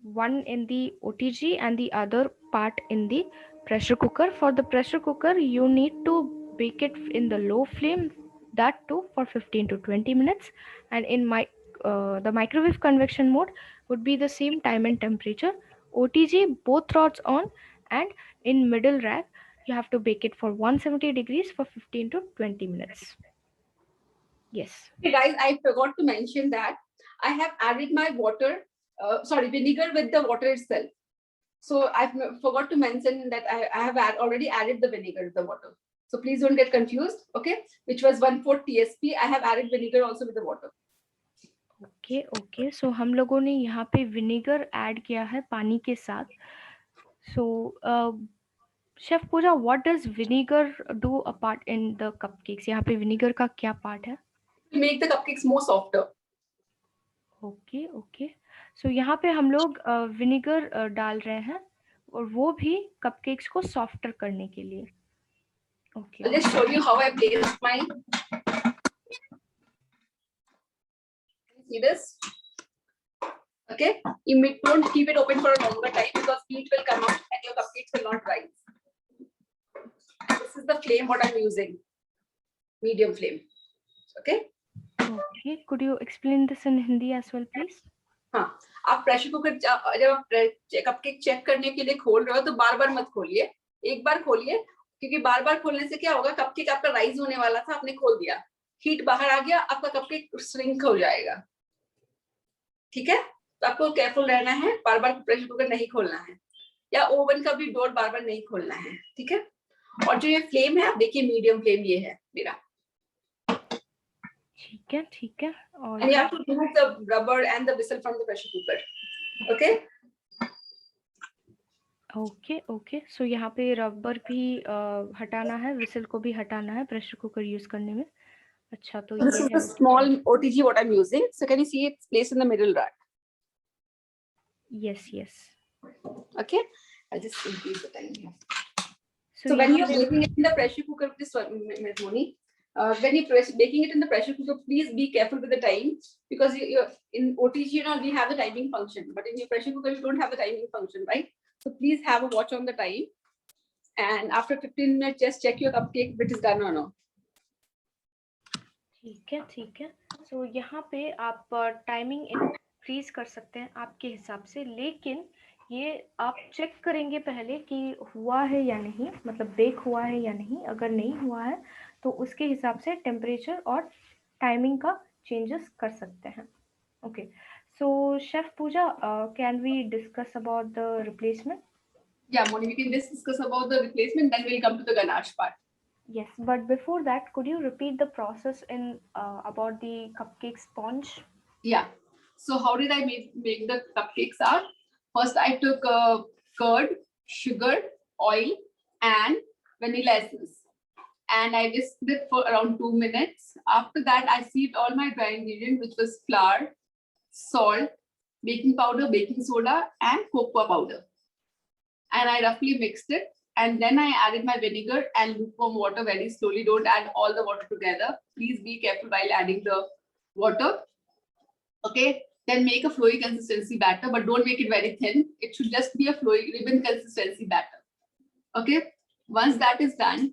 one in the OTG and the other part in the pressure cooker. For the pressure cooker, you need to bake it in the low flame, that too for 15 to 20 minutes. And in the microwave convection mode would be the same time and temperature. OTG, both rods on, and in middle rack you have to bake it for 170 degrees for 15 to 20 minutes. Yes. Hey guys, I forgot to mention that I have added my vinegar with the water itself. So I forgot to mention that I have already added the vinegar with the water. So please don't get confused, okay? Which was 1/4 TSP. I have added vinegar also with the water. Okay okay, so हम लोगों ने यहाँ पे vinegar add किया है पानी के साथ. So chef Pooja, what does vinegar do a part in the cupcakes? यहाँ पे विनेगर का क्या पार्ट है? Make the cupcakes more softer. Okay okay, so यहाँ पे हम लोग विनेगर डाल रहे हैं और वो भी कपकेक्स को सॉफ्टर करने के लिए. Okay. I'll just show you how I placed my. See this? Okay, you don't keep it open for a longer time because heat will come out and your cupcakes will not rise. This is the flame what I'm using, medium flame. Okay. Okay, could you explain this in Hindi as well, please? हाँ, आप pressure cooker जब आप cupcake check करने के लिए खोल रहे हो तो बार बार मत खोलिए, एक बार खोलिए, क्योंकि बार बार खोलने से क्या होगा, कपकेक आपका राइज होने वाला था, आपने खोल दिया, हीट बाहर आ गया, आपका कपकेक श्रिंक हो जाएगा. ठीक है, तो आपको केयरफुल रहना है, बार बार प्रेशर कुकर नहीं खोलना है, या ओवन का भी डोर बार बार नहीं खोलना है. ठीक है, और जो ये फ्लेम है आप देखिए, मीडियम फ्लेम ये है मेरा. ठीक है ठीक है. और and you have to remove the rubber and the whistle from the pressure cooker. Okay. Okay okay, so यहाँ पे रबर भी हटाना है, विसल को भी हटाना है प्रेशर कुकर यूज करने में. अच्छा, तो This ये is है the small OTG what I'm using. So can you see it's placed in the middle rack? Yes, yes. Okay, I'll just increase the time here. So when you're baking it in the pressure cooker, this one, Moni, when you're baking it in the pressure cooker, please be careful with the time, because you're in OTG, you know, we have the timing function, but in your pressure cooker, you don't have the timing function, right? So please have a watch on the time. And after 15 minutes, just check your cupcake if it is done or not. ठीक है ठीक है. सो यहाँ पे आप timing increase कर सकते हैं आपके हिसाब से, लेकिन ये आप चेक करेंगे पहले कि हुआ है या नहीं, मतलब बेक हुआ है या नहीं. अगर नहीं हुआ है तो उसके हिसाब से टेम्परेचर और टाइमिंग का चेंजेस कर सकते हैं. Okay, so chef Pooja, can we discuss about the replacement? Yeah, Moni, we can discuss about the replacement, then we'll come to the ganache part. Yes, but before that, could you repeat the process in about the cupcake sponge? Yeah. So how did I make the cupcakes out? First, I took curd, sugar, oil, and vanilla essence, and I whisked it for around 2 minutes. After that, I sieved all my dry ingredients, which was flour, salt, baking powder, baking soda, and cocoa powder. And I roughly mixed it. And then I added my vinegar and lukewarm water very slowly. Don't add all the water together. Please be careful while adding the water. Okay. Then make a flowy consistency batter, but don't make it very thin. It should just be a flowy ribbon consistency batter. Okay. Once that is done,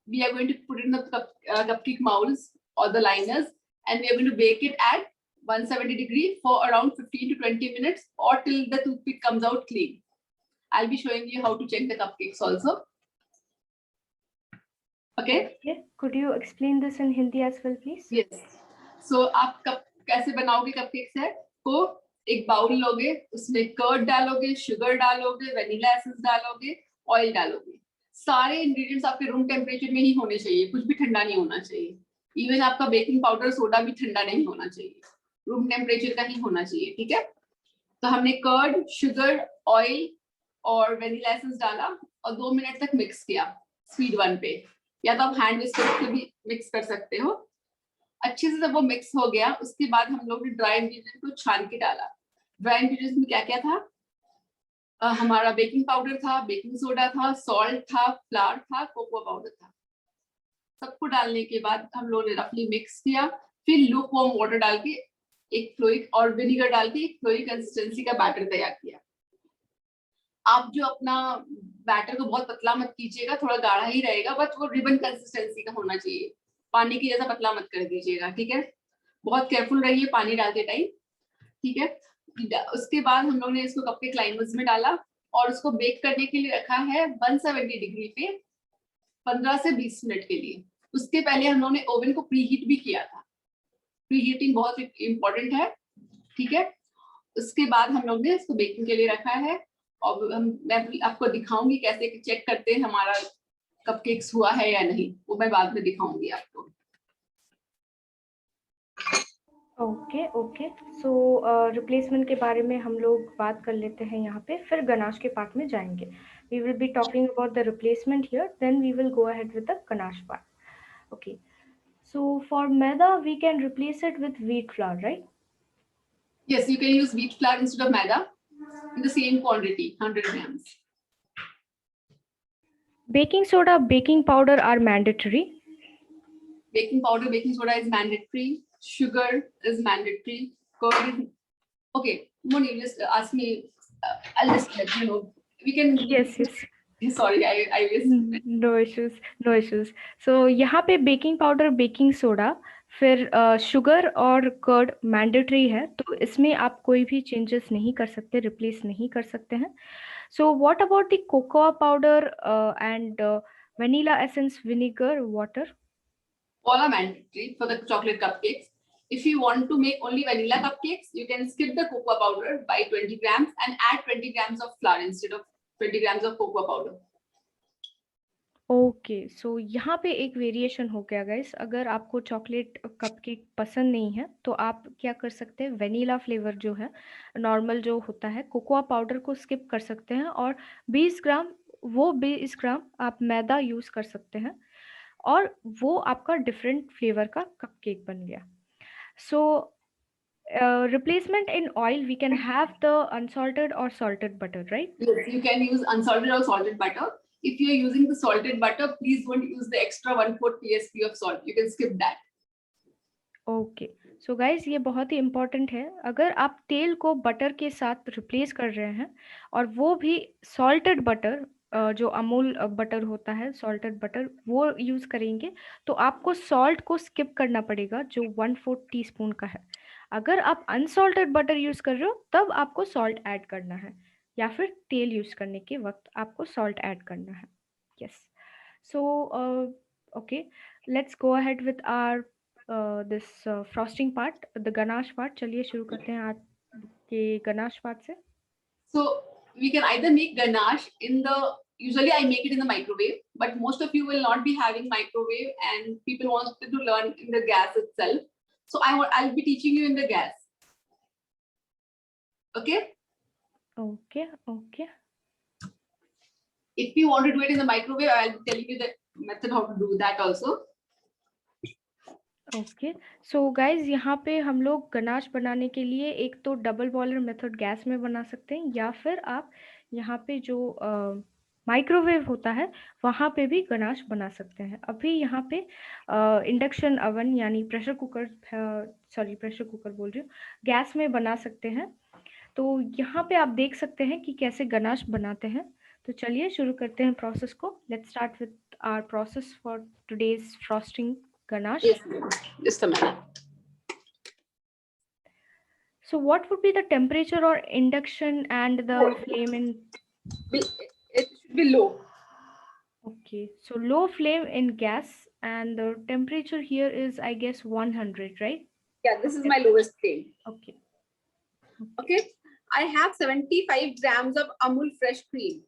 we are going to put it in the cupcake molds or the liners, and we are going to bake it at 170 degrees for around 15 to 20 minutes or till the toothpick comes out clean. I'll be showing you how to check the cupcakes also. Okay. Okay. Could you explain this in Hindi as well, please? Yes. So आप कैसे बनाओगे cupcakes है? तो एक bowl लोगे, उसमें curd डालोगे, sugar डालोगे, वेनिला एसेंस डालोगे, ऑयल डालोगे. सारे इंग्रेडिएंट्स आपके रूम टेम्परेचर में ही होने चाहिए, कुछ भी ठंडा नहीं होना चाहिए. इवन आपका बेकिंग पाउडर, सोडा भी ठंडा नहीं होना चाहिए, रूम टेम्परेचर का ही होना चाहिए. ठीक है, तो हमने कर्ड, शुगर, ऑयल और वेनिला एसेंस डाला और 2 मिनट तक मिक्स किया स्पीड 1 पे, या तो आप हैंड विस्कर से भी मिक्स कर सकते हो. अच्छे से जब वो मिक्स हो गया, उसके बाद हम लोग ने ड्राई इंग्रेडिएंट को छान के डाला. ड्राई इंग्रेडिएंट्स में क्या क्या था? हमारा बेकिंग पाउडर था, बेकिंग सोडा था, सॉल्ट था, फ्लावर था, कोकोआ पाउडर था. सबको डालने के बाद हम लोगों ने रफली मिक्स किया, फिर लूकवार्म वाटर डाल के एक फ्लोइक और विनीगर डाल के एक फ्लोइक कंसिस्टेंसी का बैटर तैयार किया। आप जो अपना बैटर को बहुत पतला मत कीजिएगा, थोड़ा गाढ़ा ही रहेगा, बट वो रिबन कंसिस्टेंसी का होना चाहिए, पानी की जैसा पतला मत कर दीजिएगा, ठीक है। बहुत केयरफुल रहिए पानी डालते टाइम, ठीक है। उसके बाद हम लोग ने इसको कपकेक लाइनर्स में डाला और उसको बेक करने के लिए रखा है 170 डिग्री पे 15 से 20 मिनट के लिए। उसके पहले हम लोग ने ओवन को प्री हीट भी किया था, प्री हीटिंग बहुत इंपॉर्टेंट है, ठीक है। उसके बाद हम लोग ने इसको बेकिंग के लिए रखा है और मैं आपको दिखाऊंगी कैसे चेक करते हैं हमारा कपकेक्स हुआ है या नहीं, वो मैं बाद में दिखाऊंगी आपको। ओके ओके, सो रिप्लेसमेंट के बारे में हम लोग बात कर लेते हैं यहाँ पे, फिर गनाश के पार्ट में जाएंगे। We will be talking about the replacement here, then we will go ahead with the ganache part. Okay, so for maida we can replace it with wheat flour, right? Yes, you can use wheat flour instead of maida in the same quantity, 100 grams. Baking soda, baking powder are mandatory. Baking powder, baking soda is mandatory. Sugar is mandatory. Curd is okay. Moni, just ask me. I'll just let you know. We can. Yes, yes. Sorry, I missed. No issues, no issues. So यहाँ पे baking powder, baking soda, फिर sugar और curd mandatory है, तो इसमें आप कोई भी चेंजेस नहीं कर सकते, रिप्लेस नहीं कर सकते हैं। So what about the cocoa powder and vanilla essence, vinegar, water? All are mandatory for the chocolate cupcakes. If you want to make only vanilla cupcakes, you can skip the cocoa powder by 20 grams and add 20 grams of flour instead of 20 grams of cocoa powder. Okay, so यहाँ पे एक variation हो गया guys. अगर आपको chocolate cupcake पसंद नहीं है तो आप क्या कर सकते हैं, वेनिला फ्लेवर जो है नॉर्मल जो होता है, कोकोआ पाउडर को स्किप कर सकते हैं और 20 ग्राम, वो 20 ग्राम आप मैदा यूज़ कर सकते हैं और वो आपका डिफरेंट फ्लेवर का कपकेक बन गया। सो replacement in oil, we can have the unsalted or salted butter, right? Yes, you can use unsalted or salted butter. If you are using the salted butter, please don't use the extra 1/4 TSP of salt. You can skip that. Okay, so guys ये बहुत ही important है। अगर आप तेल को butter के साथ replace कर रहे हैं और वो भी सॉल्टेड बटर, जो अमूल बटर होता है, सॉल्टेड बटर वो यूज़ करेंगे, तो आपको सॉल्ट को स्किप करना पड़ेगा जो 1/4 टीस्पून का है। अगर आप अनसॉल्टेड बटर यूज़ कर रहे हो तब आपको सॉल्ट ऐड करना है, या फिर तेल यूज़ करने के वक्त आपको सॉल्ट ऐड करना है। Yes, so okay, let's go ahead with our this frosting part, the ganache part. चलिए शुरू करते हैं आज के गनाश पार्ट से। So we can either make ganache in the, usually I make it in the microwave, but most of you will not be having microwave and people want to learn in the gas itself. So I'll be teaching you in the gas. Okay? Okay, okay. If you want to do it in the microwave, I'll be telling you the method how to do that also. Okay, so guys यहाँ पे हम लोग ganache बनाने के लिए एक तो double boiler method gas में बना सकते हैं, या फिर आप यहाँ पे जो माइक्रोवेव होता है वहाँ पे भी गनाश बना सकते हैं। अभी यहाँ पे इंडक्शन अवन यानी pressure cooker, sorry pressure cooker बोल रही हूँ, गैस में बना सकते हैं। तो यहाँ पे आप देख सकते हैं कि कैसे गनाश बनाते हैं। तो चलिए शुरू करते हैं प्रोसेस को। Let's start with our process for today's frosting ganache. Yes, just a minute. So what would be the temperature or induction and the flame in? It should be low. Okay, so low flame in gas and the temperature here is, I guess, 100, right? Yeah, this is my lowest flame. Okay. Okay, I have 75 grams of Amul fresh cream.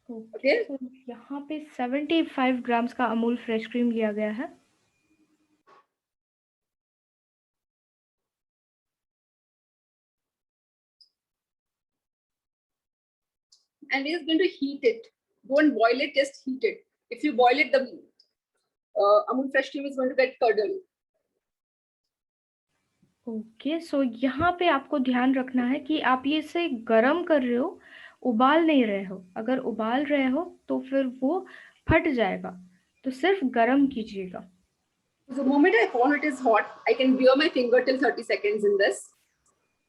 Okay, so यहाँ पे 75 grams का Amul fresh cream लिया गया है। And we are going to heat it. Don't boil it, just heat it. If you boil it, the Amul fresh cream is going to get curdled. Okay, so यहाँ पे आपको ध्यान रखना है कि आप ये इसे गर्म कर रहे हो, उबाल नहीं रहे हो। अगर उबाल रहे हो तो फिर वो फट जाएगा, तो सिर्फ गर्म कीजिएगा। The moment I found it is hot, I can bear my finger till 30 seconds in this.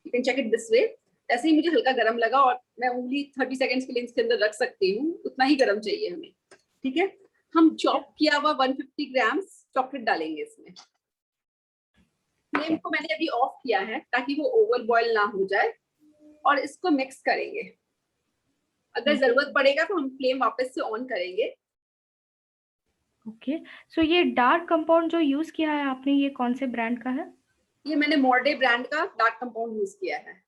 You can check it this way. ऐसे ही मुझे हल्का गरम लगा और मैं उंगली 30 सेकंड्स के लिए इसके अंदर रख सकती हूँ, उतना ही गरम चाहिए हमें. ठीक है, हम चॉप किया हुआ 150 ग्राम्स चॉकलेट डालेंगे इसमें. फ्लेम को मैंने अभी ऑफ किया है ताकि वो ओवर बॉयल ना हो जाए, और इसको मिक्स करेंगे. अगर जरूरत पड़ेगा तो हम फ्लेम वापस से ऑन करेंगे. ओके, सो ये डार्क कंपाउंड जो यूज किया है आपने, ये कौन से ब्रांड का है? ये मैंने मॉर्डे ब्रांड का डार्क कंपाउंड यूज किया है.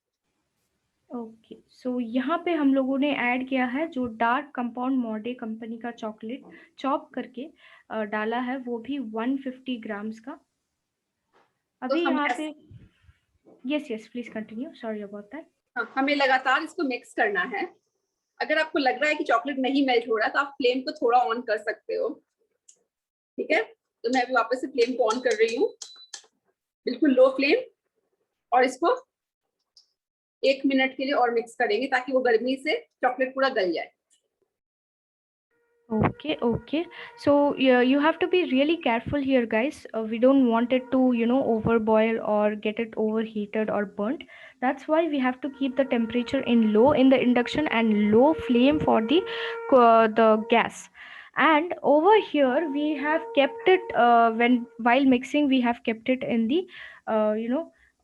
ओके, सो यहाँ पे हम लोगों ने ऐड किया है जो डार्क कंपाउंड मॉर्डे कंपनी का चॉकलेट चॉप करके डाला है, वो भी 150 ग्राम्स का. अभी तो यहाँ पे yes please continue, sorry about that. हमें लगातार इसको मिक्स करना है. अगर आपको लग रहा है कि चॉकलेट नहीं मेल्ट हो रहा तो आप फ्लेम को थोड़ा ऑन कर सकते हो. ठीक है, तो मैं अभी वापस से फ्लेम को ऑन कर रही हूँ, बिल्कुल लो फ्लेम, और इसको 1 मिनट के लिए और मिक्स करेंगे ताकि वो गर्मी से चॉकलेट पूरा गल जाए. Okay. So you have to be really careful here, guys. We don't want it to, overboil or get it overheated or burnt. That's why we have to keep the temperature in low in the induction and low flame for the gas. And over here we have kept it while mixing, we have kept it in the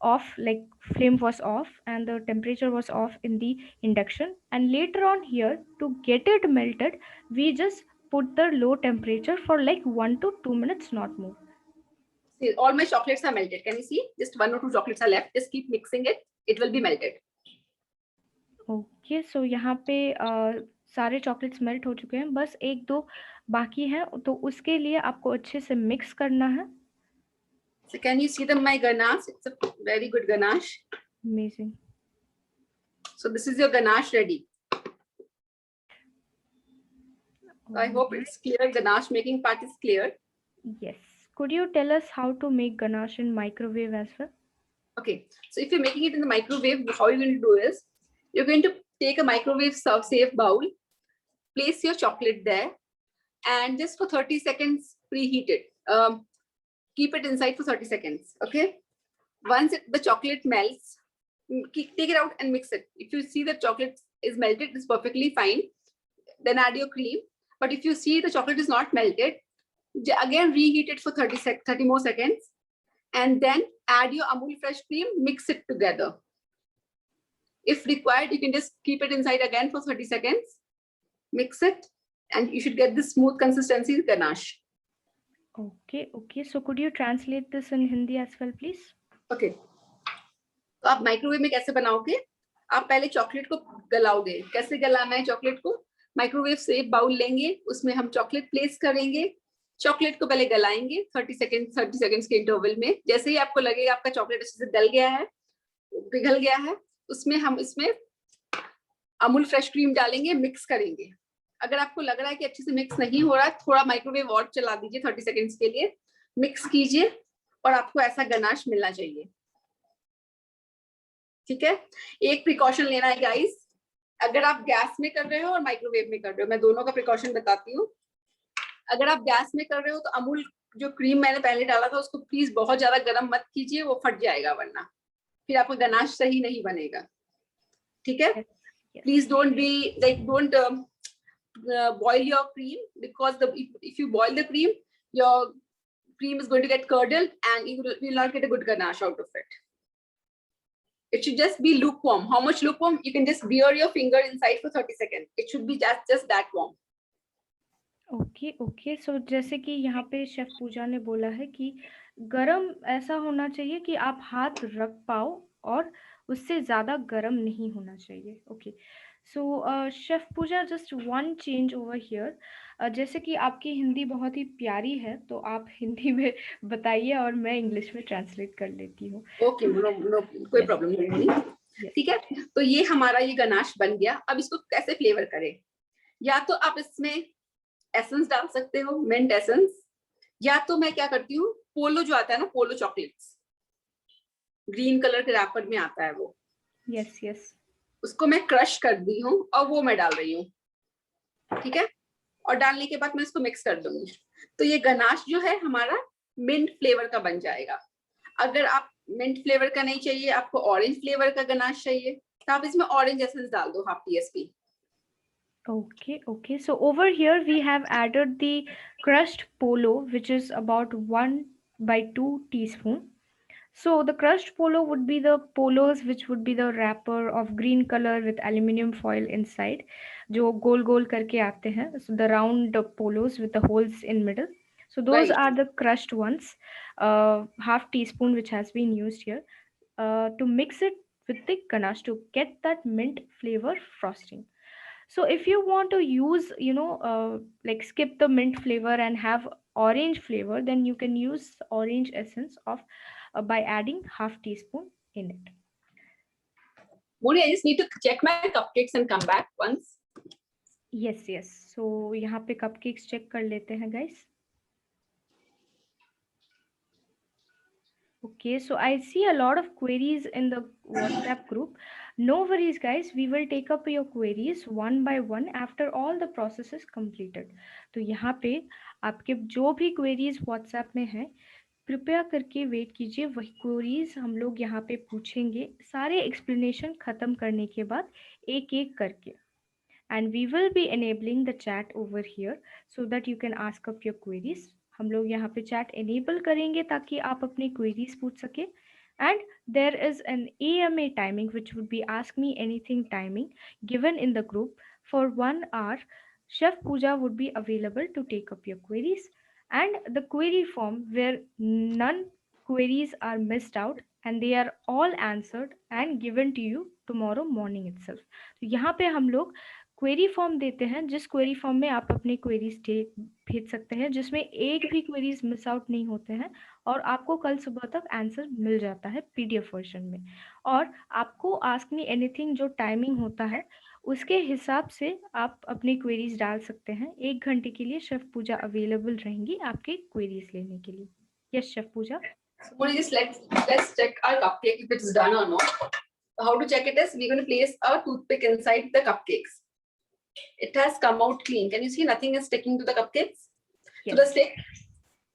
off, like flame was off and the temperature was off in the induction. And later on here, to get it melted, we just put the low temperature for like 1 to 2 minutes, not more. See, all my chocolates are melted. Can you see? Just 1 or 2 chocolates are left. Just keep mixing it. It will be melted. Okay, so यहाँ पे सारे chocolates melt हो चुके हैं, बस 1-2 बाकी है, तो उसके लिए आपको अच्छे से मिक्स करना है. So can you see my ganache? It's a very good ganache. Amazing. So this is your ganache ready. So I hope it's clear. Ganache making part is clear. Yes. Could you tell us how to make ganache in microwave as well? Okay. So if you're making it in the microwave, how you're going to do is, you're going to take a microwave safe bowl, place your chocolate there, and just for 30 seconds preheat it. Keep it inside for 30 seconds. Okay. Once the chocolate melts, take it out and mix it. If you see the chocolate is melted, it's perfectly fine. Then add your cream. But if you see the chocolate is not melted, again reheat it for 30 more seconds, and then add your Amul fresh cream, mix it together. If required, you can just keep it inside again for 30 seconds, mix it, and you should get this smooth consistency ganache. Okay. So could you translate this in Hindi as well, please? Okay. तो आप microwave में कैसे बनाओगे? आप पहले chocolate को गलाओगे. कैसे गलाना है चॉकलेट को? माइक्रोवेव सेफ बाउल लेंगे, उसमें हम चॉकलेट प्लेस करेंगे, चॉकलेट को पहले गलाएंगे 30 सेकंड्स के इंटरवल में. जैसे ही आपको लगेगा आपका चॉकलेट अच्छे से गल गया है, पिघल गया है, उसमें हम इसमें अमूल फ्रेश क्रीम डालेंगे, मिक्स करेंगे. अगर आपको लग रहा है कि अच्छे से मिक्स नहीं हो रहा, थोड़ा माइक्रोवेव और चला दीजिए 30 सेकंड्स के लिए, मिक्स कीजिए, और आपको ऐसा गनाश मिलना चाहिए. ठीक है. एक प्रिकॉशन लेना है गाइस, अगर आप गैस में कर रहे हो और माइक्रोवेव में कर रहे हो, मैं दोनों का प्रिकॉशन बताती हूँ. अगर आप गैस में कर रहे हो तो अमूल जो क्रीम मैंने पहले डाला था उसको प्लीज बहुत ज्यादा गर्म मत कीजिए, वो फट जाएगा, वरना फिर आपका गनाश सही नहीं बनेगा. ठीक है. Please don't boil your cream, because if you boil the cream, your cream is going to get curdled and you will not get a good ganache out of it. It should just be lukewarm. How much lukewarm? You can just bear your finger inside for 30 seconds. It should be just that warm. Okay. So जैसे कि यहाँ पे chef पूजा ने बोला है कि गरम ऐसा होना चाहिए कि आप हाथ रख पाओ, और उससे ज़्यादा गरम नहीं होना चाहिए. Okay. So chef Pooja, just one change over here. जैसे कि आपकी हिंदी बहुत ही प्यारी है, तो आप हिंदी में बताइए और मैं इंग्लिश में ट्रांसलेट कर लेती हूँ. ओके, नो कोई प्रॉब्लम नहीं. ठीक है. तो ये हमारा ये गनाश बन गया. अब इसको कैसे फ्लेवर करें? या तो आप इसमें एसेंस डाल सकते हो, मिंट एसेंस, या तो मैं क्या करती हूँ, पोलो जो आता है ना, पोलो चॉकलेट्स, ग्रीन कलर के रैपर में आता है वो. यस. उसको मैं क्रश कर दी हूँ और वो मैं डाल रही हूँ. ठीक है. और डालने के बाद मैं इसको मिक्स कर दूंगी. तो ये गनाश जो है हमारा मिंट फ्लेवर का बन जाएगा। अगर आप मिंट फ्लेवर का नहीं चाहिए, आपको ऑरेंज फ्लेवर का गनाश चाहिए, तो आप इसमें ऑरेंज एसेंस डाल दो, half TSP. Okay. So over here we have added the crushed polo, which is about 1/2 teaspoon. So the crushed polo would be the polos which would be the wrapper of green color with aluminum foil inside, जो गोल गोल करके आते हैं. So the round polos with the holes in middle. So those Right. are the crushed ones. Half teaspoon which has been used here to mix it with the ganache to get that mint flavor frosting. So if you want to use, like skip the mint flavor and have orange flavor, then you can use orange essence of by adding half teaspoon in it. Moni, I just need to check my cupcakes and come back once. Yes. So यहाँ पे cupcakes check कर लेते हैं guys. Okay, so I see a lot of queries in the WhatsApp group. No worries, guys. We will take up your queries one by one after all the process is completed. तो यहाँ पे आपके जो भी queries WhatsApp में हैं, कृपया करके वेट कीजिए. वही क्वेरीज हम लोग यहाँ पे पूछेंगे सारे एक्सप्लेनेशन खत्म करने के बाद एक एक करके. And we will be enabling the chat over here so that you can ask up your queries. हम लोग यहाँ पे chat enable करेंगे ताकि आप अपने queries पूछ सके. And there is an AMA timing which would be ask me anything timing given in the group. For 1 hour, Chef Pooja would be available to take up your queries. And the query form where none queries are missed out and they are all answered and given to you tomorrow morning itself. तो यहाँ पे हम लोग query form देते हैं, जिस query form में आप अपनी क्वेरीज भेज सकते हैं, जिसमें एक भी क्वेरीज मिस आउट नहीं होते हैं और आपको कल सुबह तक आंसर मिल जाता है पीडीएफ वर्जन में. और आपको आस्क मी एनीथिंग जो टाइमिंग होता है उसके हिसाब से आप अपनी क्वेरीज डाल सकते हैं. 1 घंटे के लिए शेफ पूजा अवेलेबल रहेंगी आपके क्वेरीज लेने के लिए. Yes chef Pooja. So just let's check our cupcake if it's done or not. How to check it is we're going to place a toothpick inside the cupcakes. It has come out clean. Can you see nothing is sticking to the cupcakes? Yes. So the stick,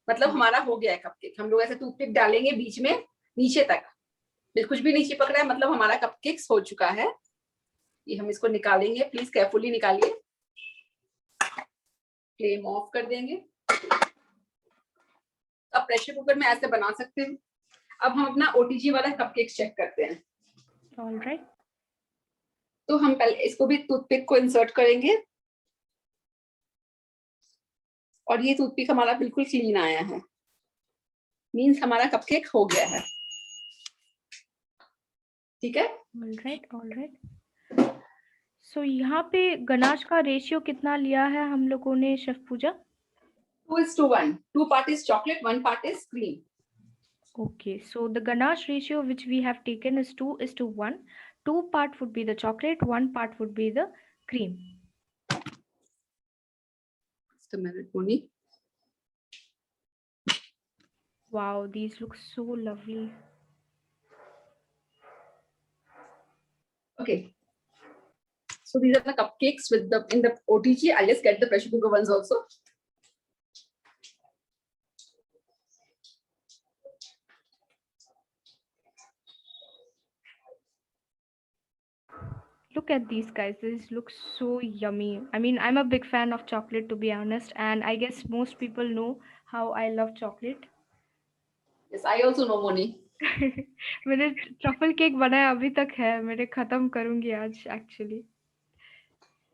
मतलब हमारा हो गया है cupcake. हम लोग ऐसे toothpick डालेंगे बीच में नीचे तक, कुछ भी नहीं चिपक रहा है, मतलब हमारा कपकेक्स हो चुका है. ये हम इसको निकालेंगे, प्लीज केयरफुली निकालिए. फ्लेम ऑफ कर देंगे. अब प्रेशर कुकर में ऐसे बना सकते हैं. अब हम अपना ओटीजी वाला कपकेक्स चेक करते हैं. ऑलराइट. तो हम पहले इसको भी टूथपिक को इंसर्ट करेंगे और ये टूथपिक हमारा बिल्कुल क्लीन आया है, मींस हमारा कपकेक हो गया है. ठीक है. ऑलराइट. सो यहाँ पे गनाश का रेशियो कितना लिया है हम लोगों ने chef Puja? 2:1. 2 part is chocolate, 1 part is cream. Okay, so the ganache ratio which we have taken is 2:1. 2 part would be the chocolate, 1 part would be the cream. Just a minute, Moni. Wow, these look so lovely. Okay. So these are the cupcakes with the in the OTG. I'll just get the pressure cooker ones also. Look at these guys. These look so yummy. I mean, I'm a big fan of chocolate to be honest, and I guess most people know how I love chocolate. Yes, I also know, Moni. मैंने truffle cake बनाया अभी तक है, मैंने खत्म करूंगी आज actually.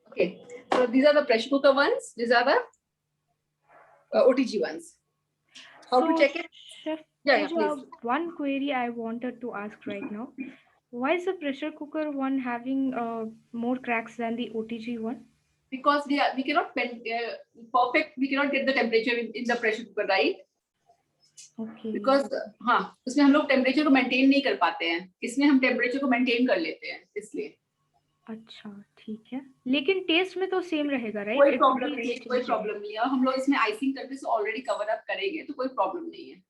Okay, so these are the pressure cooker ones. These are the OTG ones. How to check it? Chef, Yeah, please. one query I wanted to ask right now. Why is the pressure cooker one having more cracks than the OTG one? Because we cannot perfect. We cannot get the temperature in the pressure cooker, right? Okay. Because हाँ, उसमें हम लोग temperature को maintain नहीं कर पाते हैं. इसमें हम टेम्परेचर को मेंटेन कर लेते हैं, इसलिए. अच्छा, ठीक है. लेकिन टेस्ट में तो सेम रहेगा, राइट? कोई प्रॉब्लम नहीं है, कोई प्रॉब्लम नहीं है. हम लोग इसमें आइसिंग करके ऑलरेडी कवर अप करेंगे, तो कोई प्रॉब्लम नहीं है.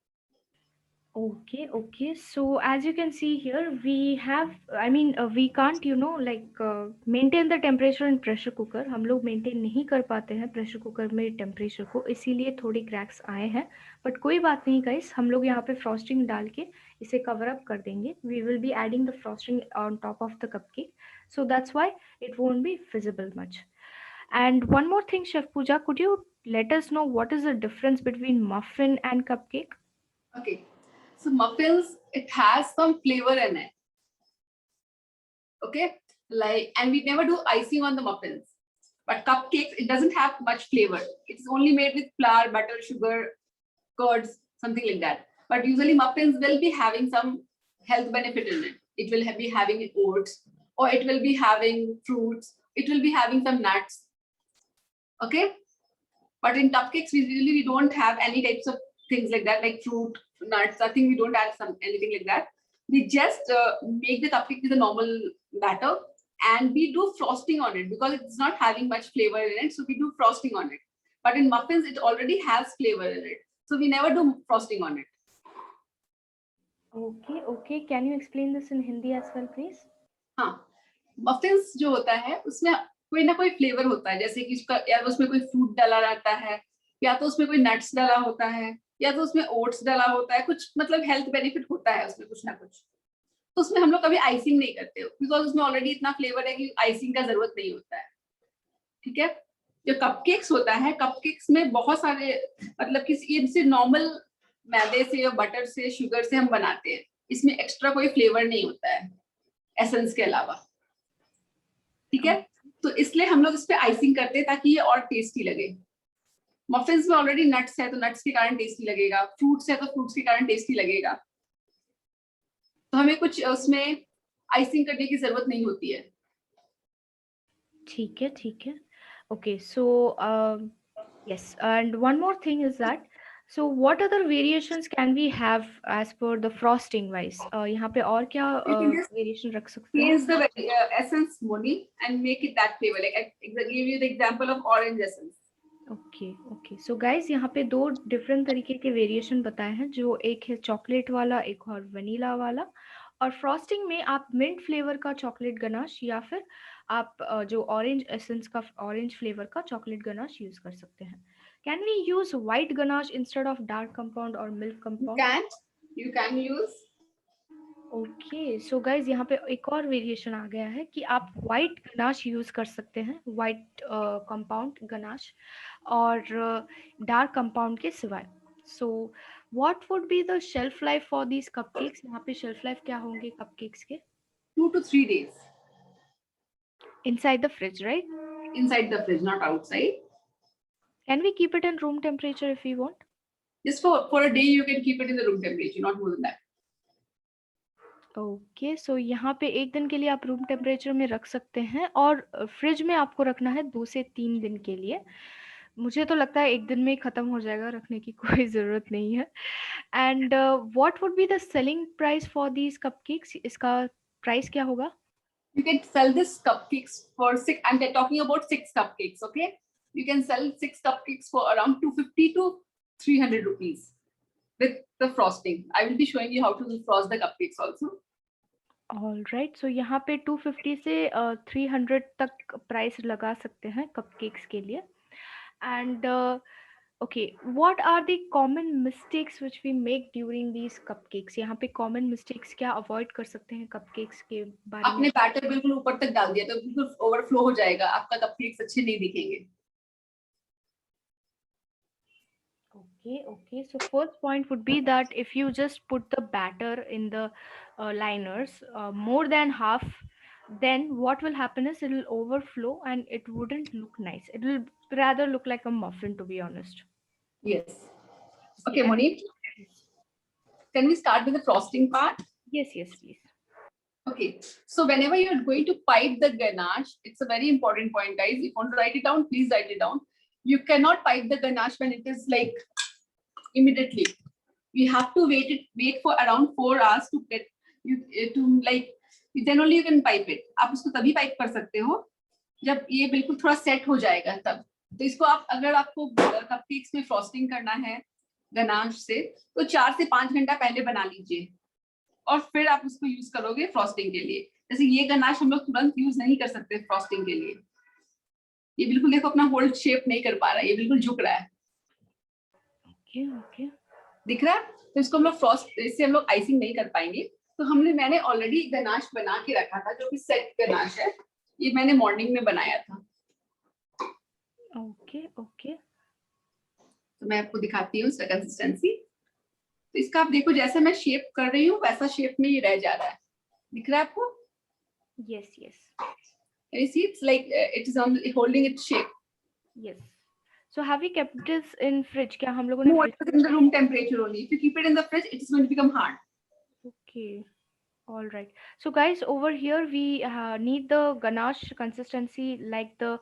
Okay. So as you can see here, we have, we can't, maintain the temperature in pressure cooker. हम लोग maintain नहीं कर पाते हैं pressure cooker में temperature को, इसीलिए थोड़ी cracks आए हैं. But कोई बात नहीं guys, हम लोग यहाँ पे frosting डाल के इसे cover up कर देंगे. We will be adding the frosting on top of the cupcake. So that's why it won't be visible much. And one more thing, Chef Pooja, could you let us know what is the difference between muffin and cupcake? Okay. So muffins, it has some flavor in it. Okay. And we never do icing on the muffins. But cupcakes, it doesn't have much flavor. It's only made with flour, butter, sugar, curds, something like that. But usually muffins will be having some health benefit in it. It will be having oats, or it will be having fruits. It will be having some nuts. Okay. But in cupcakes, we don't have any types of things like that, like fruit, nuts. I think we don't add anything like that. We just make the cupcake with a normal batter, and we do frosting on it because it's not having much flavor in it. So we do frosting on it. But in muffins, it already has flavor in it. So we never do frosting on it. Okay. Can you explain this in Hindi as well, please? हाँ, muffins जो होता है उसमें कोई ना कोई flavour होता है, जैसे कि उसका या तो उसमें कोई फ्रूट डाला रहता है, या तो उसमें कोई नट्स डाला होता है, या तो उसमें ओट्स डाला होता है, कुछ मतलब हेल्थ बेनिफिट होता है उसमें कुछ ना कुछ. तो उसमें हम लोग कभी आइसिंग नहीं करते बिकॉज उसमें ऑलरेडी इतना फ्लेवर है कि आइसिंग का जरूरत नहीं होता है. ठीक है. जो कपकेक्स होता है, कपकेक्स में बहुत सारे मतलब कि इनसे नॉर्मल मैदे से या बटर से शुगर से हम बनाते हैं, इसमें एक्स्ट्रा कोई फ्लेवर नहीं होता है एसेंस के अलावा. ठीक है. तो इसलिए हम लोग इस पे आइसिंग करते हैं ताकि ये और टेस्टी लगे. मफिन्स में ऑलरेडी नट्स है तो नट्स के कारण टेस्टी लगेगा, फ्रूट्स है तो फ्रूट्स के कारण टेस्टी लगेगा. तो हमें कुछ उसमें आइसिंग करने की जरूरत नहीं होती है. ठीक है. Okay, so yes, and one more thing is that, so what other variations can we have as per the frosting wise? यहाँ पे और क्या variation रख सकते हैं? Change the essence, Moni, and make it that flavor. Like I give you the example of orange essence. Okay. So guys, यहाँ पे दो डिफरेंट तरीके के वेरिएशन बताए हैं, जो एक है चॉकलेट वाला, एक और वनीला वाला. और फ्रॉस्टिंग में आप मिंट फ्लेवर का चॉकलेट गनाश या फिर आप जो ऑरेंज एसेंस का ऑरेंज फ्लेवर का चॉकलेट गनाश यूज कर सकते हैं. Can we use white ganache instead of dark compound और milk compound? You can use. Okay. So guys, यहाँ पे एक और वेरिएशन आ गया है कि आप व्हाइट गनाश यूज कर सकते हैं, व्हाइट कंपाउंड गनाश और डार्क कंपाउंड के सिवाय. So what would be the shelf life for these cupcakes? यहाँ पे शेल्फ लाइफ क्या होंगे कपकेक्स के? 2 to 3 days. Inside the fridge, right? Inside the fridge, not outside. Can we keep it in room temperature if we want? Just for a day, you can keep it in the room temperature, not more than that. Okay. So यहाँ पे एक दिन के लिए आप room temperature में रख सकते हैं और फ्रिज में आपको रखना है 2 से 3 दिन के लिए. मुझे तो लगता है एक दिन में ही खत्म हो जाएगा, रखने की कोई ज़रूरत नहीं है. And what would be the selling price for these cupcakes? इसका प्राइस क्या होगा? You can sell this cupcakes for 6, and they're talking about 6 cupcakes, okay? You can sell 6 cupcakes for around 250 to 300 rupees with the frosting. I will be showing you how to frost the cupcakes also. All right. So यहाँ पे 250 से 300 तक price लगा सकते हैं cupcakes के लिए. And okay, what are the common mistakes which we make during these cupcakes? यहाँ पे common mistakes क्या avoid कर सकते हैं cupcakes के बारे में? आपने बैटर बिल्कुल ऊपर तक डाल दिया तो बिल्कुल ओवरफ्लो हो जाएगा, आपका कपकेक्स अच्छे नहीं दिखेंगे. Okay. So first point would be that if you just put the batter in the liners more than half, then what will happen is it will overflow and it wouldn't look nice. It will rather look like a muffin, to be honest. Yes. Okay, Moni. Can we start with the frosting part? Yes, please. Okay. So whenever you're going to pipe the ganache, it's a very important point, guys. If you want to write it down, please write it down. You cannot pipe the ganache when it is like immediately. You have to wait for around 4 hours to get to like, then only you can pipe it. आप उसको तभी pipe कर सकते हो जब ये बिल्कुल थोड़ा सेट हो जाएगा तब. तो इसको आप अगर आपको कपकेक्स में फ्रॉस्टिंग करना है गनाश से, तो 4 से 5 घंटा पहले बना लीजिए और फिर आप उसको यूज करोगे फ्रॉस्टिंग के लिए। जैसे ये गनाश हम लोग तुरंत यूज नहीं कर सकते फ्रॉस्टिंग के लिए, ये बिल्कुल देखो अपना होल्ड शेप नहीं कर पा रहा है, ये बिल्कुल झुक रहा है। ओके ओके, दिख रहा है? तो इसको हम लोग फ्रॉस्ट, इससे हम लोग आइसिंग नहीं कर पाएंगे। तो मैंने ऑलरेडी गनाश बना के रखा था जो कि सेट गनाश है, ये मैंने मॉर्निंग में बनाया था। ओके ओके, तो मैं आपको दिखाती हूँ इसका कंसिस्टेंसी। तो इसका आप देखो, जैसे मैं शेप कर रही हूँ वैसा शेप में ये रह जा रहा है। दिख रहा है आपको? Yes yes You see, it's like it is on holding its shape. Yes. So have we kept this in fridge? क्या हम लोगों ने No, fridge? it is in the room temperature only. If you keep it in the fridge, it is going to become hard. Okay, all right. So guys, over here we need the ganache consistency like the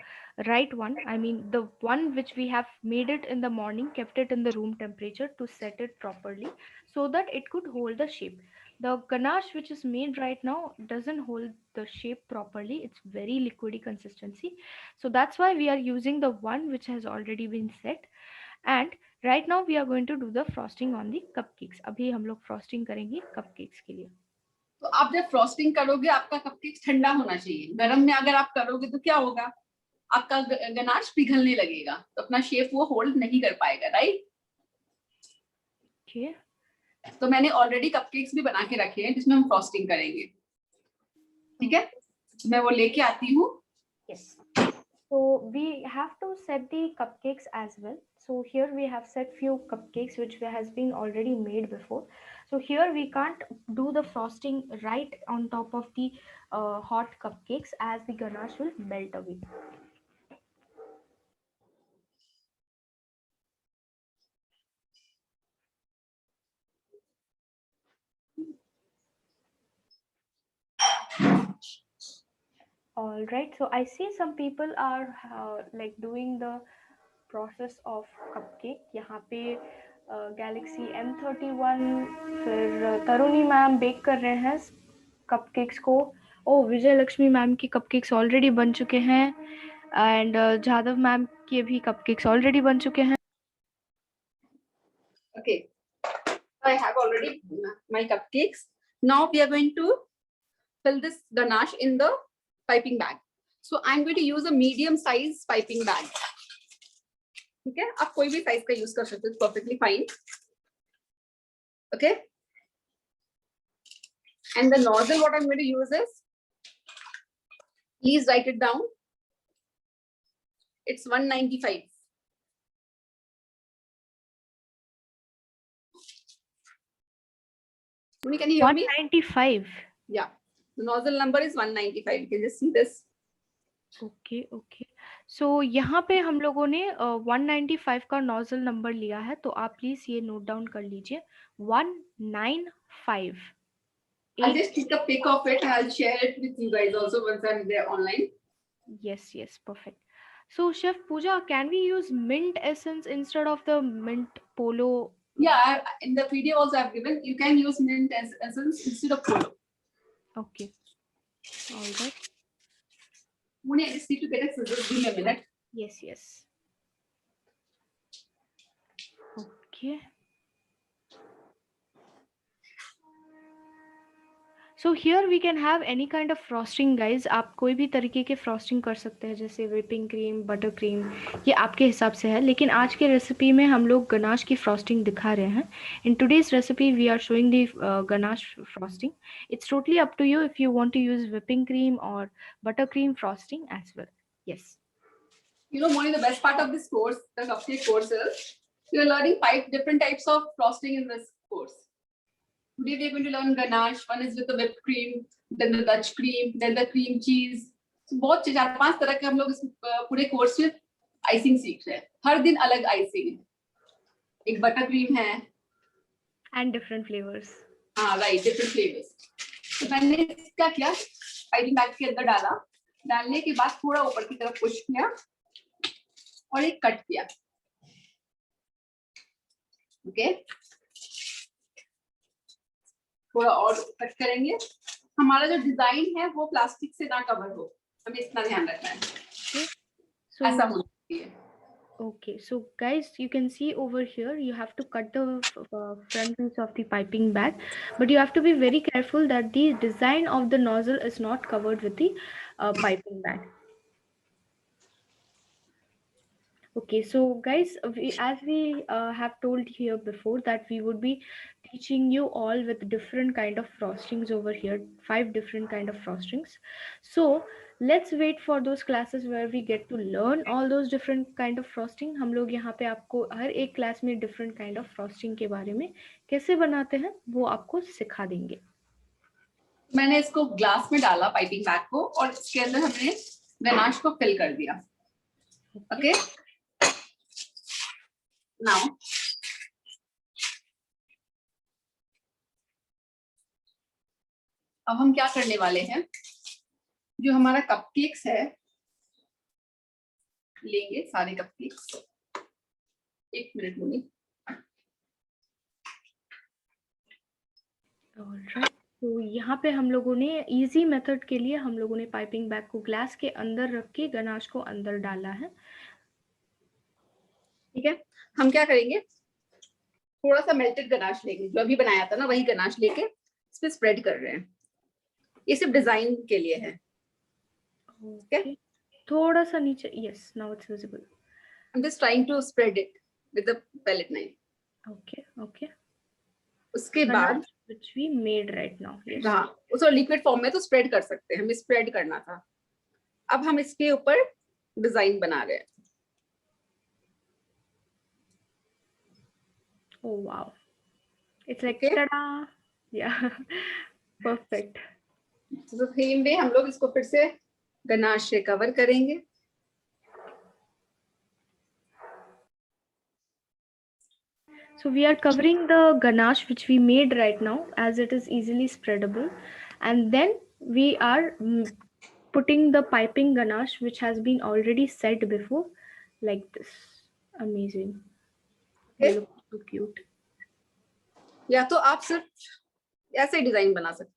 right one. I mean the one which we have made it in the morning, kept it in the room temperature to set it properly so that it could hold the shape. The ganache which is made right now doesn't hold the shape properly. It's very liquidy consistency. So that's why we are using the one which has already been set. And right now we are going to do the frosting on the cupcakes. अभी हम लोग frosting करेंगे cupcakes के लिए। तो आप जब frosting करोगे आपका कपकेक ठंडा होना चाहिए। गर्म में अगर आप करोगे तो क्या होगा, आपका गनाश पिघलने लगेगा, तो अपना शेप वो होल्ड नहीं कर पाएगा, राइट? Okay. तो मैंने ऑलरेडी कपकेक्स भी बना के रखे हैं जिसमें हम फ्रॉस्टिंग करेंगे। ठीक है, मैं वो लेके आती हूँ। Yes. So we have to set the cupcakes as well. So here we have set few cupcakes which has been already made before. So here we can't do the frosting right on top of the hot cupcakes as the ganache will melt away. All right. So I see some people are like doing the process of cupcake. यहाँ पे Galaxy M31 फिर तरुणी ma'am bake कर रहे हैं cupcakes को। ओ विजय Lakshmi ma'am की cupcakes already बन चुके हैं एंड जादव मैम के भी कपकेक्स ऑलरेडी बन चुके हैं। Okay, I have already my cupcakes. Now we are going to fill this ganache in the piping bag. So I'm going to use a medium size piping bag. ठीक है, आप कोई भी साइज का use कर सकते हो, perfectly fine. Okay, and the nozzle what I'm going to use is, please write it down, it's 195. Muni, can you hear me? 195. Yeah, the nozzle number is 195. You can just see this. Okay okay, so यहाँ पे हम लोगों ने 195 का nozzle number लिया है, तो आप प्लीज ये नोट डाउन कर लीजिए 195। I'll just take a pic of it and I'll share it with you guys also once I'm there online. Yes, yes, perfect. So Chef Pooja, can we use mint essence instead of the mint polo? Yeah, in the video also I've given, you can use mint as essence instead of polo. Okay, all right. Muni, I just need to get a scissors. Give me a minute. Yes, yes. Okay. So here we can have any kind of frosting guys. आप कोई भी तरीके के frosting कर सकते हैं, जैसे whipping cream, butter cream, ये आपके हिसाब से है। लेकिन आज के रेसिपी में हम लोग गनाश की frosting दिखा रहे हैं। In today's recipe we are showing the ganache frosting. It's totally up to you if you want to use whipping cream or buttercream frosting as well. Yes. You know, Moni, the best part of this course, the cupcake course, is you're learning 5 different types of frosting in this course. Today we are going to learn ganache. One is with the whipped cream, then the Dutch cream, then the cream cheese. So बहुत 4-5 तरह के हम लोग इस पूरे course में icing सीख रहे हैं। हर दिन अलग आइसिंग है, एक बटर क्रीम है And different flavors. हाँ राइट, डिफरेंट फ्लेवर्स। तो मैंने क्या किया, पाइपिंग बैग के अंदर डाला, डालने के बाद थोड़ा ऊपर की तरफ पुश किया और एक कट किया। ओके, थोड़ा और कट करेंगे। हमारा जो डिजाइन है वो प्लास्टिक से ना कवर हो, हमें इतना ध्यान रखना है। So ऐसा होना चाहिए। Okay, so guys, you can see over here, you have to cut the front piece of the piping bag, but you have to be very careful that the design of the nozzle is not covered with the piping bag. Okay, so guys, as we have told here before that we would be teaching you all with different kind of frostings over here, 5 different kind of frostings. So let's wait for those classes where we get to learn all those different kind of frosting. हम लोग यहाँ पे आपको हर एक class में different kind of frosting के बारे में कैसे बनाते हैं वो आपको सिखा देंगे. मैंने इसको ग्लास में डाला पाइपिंग बैग को और इसके अंदर हमने गनाश को फिल कर दिया. ओके, नाउ अब हम क्या करने वाले हैं, जो हमारा कपकेक्स है लेंगे सारे कपकेक्स. एक मिनट मुनी. ऑलराइट, तो यहाँ पे हम लोगों ने इजी मेथड के लिए हम लोगों ने पाइपिंग बैग को ग्लास के अंदर रख के गनाश को अंदर डाला है. ठीक है, हम क्या करेंगे, थोड़ा सा मेल्टेड गनाश लेंगे, जो अभी बनाया था ना वही गनाश लेके इस पे स्प्रेड कर रहे हैं. ये सिर्फ डिजाइन के लिए है. ओके, थोड़ा सा नीचे. Yes, now it's visible. I am just trying to spread it with the palette knife. Okay okay, उसके बाद which we made right now. Yes, हाँ, उसको लिक्विड फॉर्म में तो स्प्रेड कर सकते हैं, हमें स्प्रेड करना था. अब हम इसके ऊपर डिजाइन बना रहे हैं. Oh wow, it's like tada. या, परफेक्ट. तो सेम वे हम लोग इसको फिर से गनाश से कवर करेंगे. So we are covering the ganache which we made right now as it is easily spreadable, and then we are putting the piping ganache which has been already set before like this. Amazing. They look so cute. या तो आप सिर्फ ऐसे design बना सकते.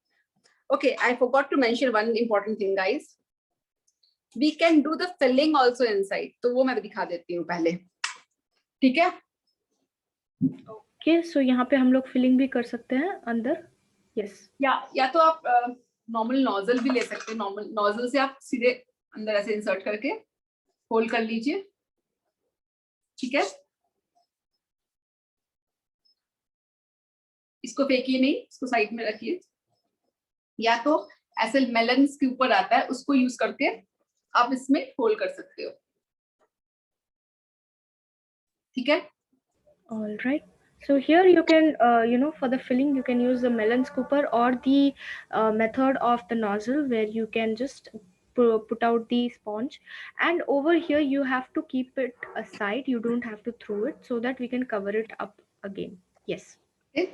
Okay, I forgot to mention one important thing, guys. We can do the filling also inside. तो वो मैं दिखा देती हूँ पहले. ठीक है? Okay, so यहाँ पे हम लोग फिलिंग भी कर सकते हैं अंदर. Yes. या तो आप नॉर्मल नोजल भी ले सकते हैं. नॉर्मल नोजल से आप सीधे अंदर ऐसे इंसर्ट करके होल्ड कर लीजिए. ठीक है? इसको फेंकिए नहीं, इसको साइड में रखिए. या तो ऐसे मेलन्स के ऊपर आता है, उसको यूज करके आप इसमें होल्ड कर सकते हो. ठीक है? All right. So here you can, for the filling, you can use the melon scooper or the method of the nozzle where you can just put out the sponge. And over here, you have to keep it aside. You don't have to throw it so that we can cover it up again. Yes. Okay.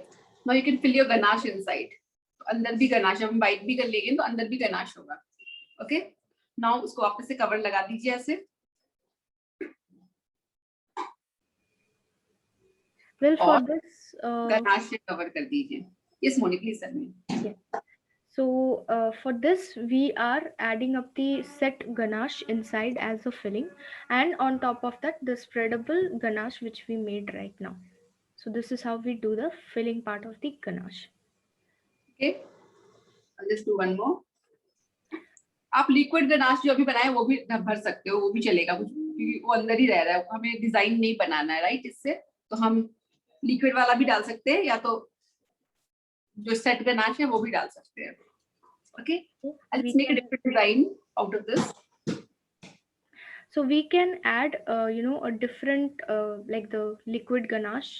Now you can fill your ganache inside. अंदर भी ganache, हम bite भी कर लेंगे तो अंदर भी ganache होगा. ओके, नाउ उसको वापस से कवर लगा दीजिए ऐसे. Well, for this, गनाश से कवर कर दीजिए. Yes, Moni, please tell me. Yeah. So for this, we are adding up the set ganache inside as a filling, and on top of that, the spreadable ganache which we made right now. So this is how we do the filling part of the ganache. Okay, I'll just do one more. आप liquid ganache जो अभी बनाए वो भी भर सकते हो, वो भी चलेगा, क्योंकि वो अंदर ही रह रहा है. हमें डिजाइन नहीं बनाना है, राइट? इससे तो हम लिक्विड वाला भी डाल सकते हैं या तो जो सेट गनाश है वो भी डाल सकते हैं. Okay, let's make a different design out of this. So we can add, a different like the liquid ganache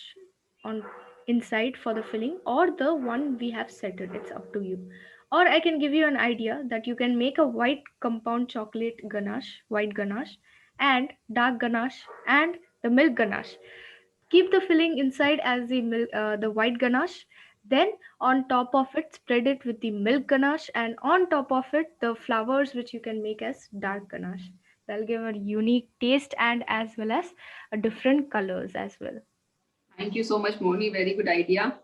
on inside for the filling, or the one we have set it. It's up to you. Or I can give you an idea that you can make a white compound chocolate ganache, white ganache, and dark ganache, and the milk ganache. Keep the filling inside as the white ganache. Then on top of it, spread it with the milk ganache, and on top of it, the flowers which you can make as dark ganache. That'll give a unique taste and as well as a different colors as well. Thank you so much, Moni. Very good idea.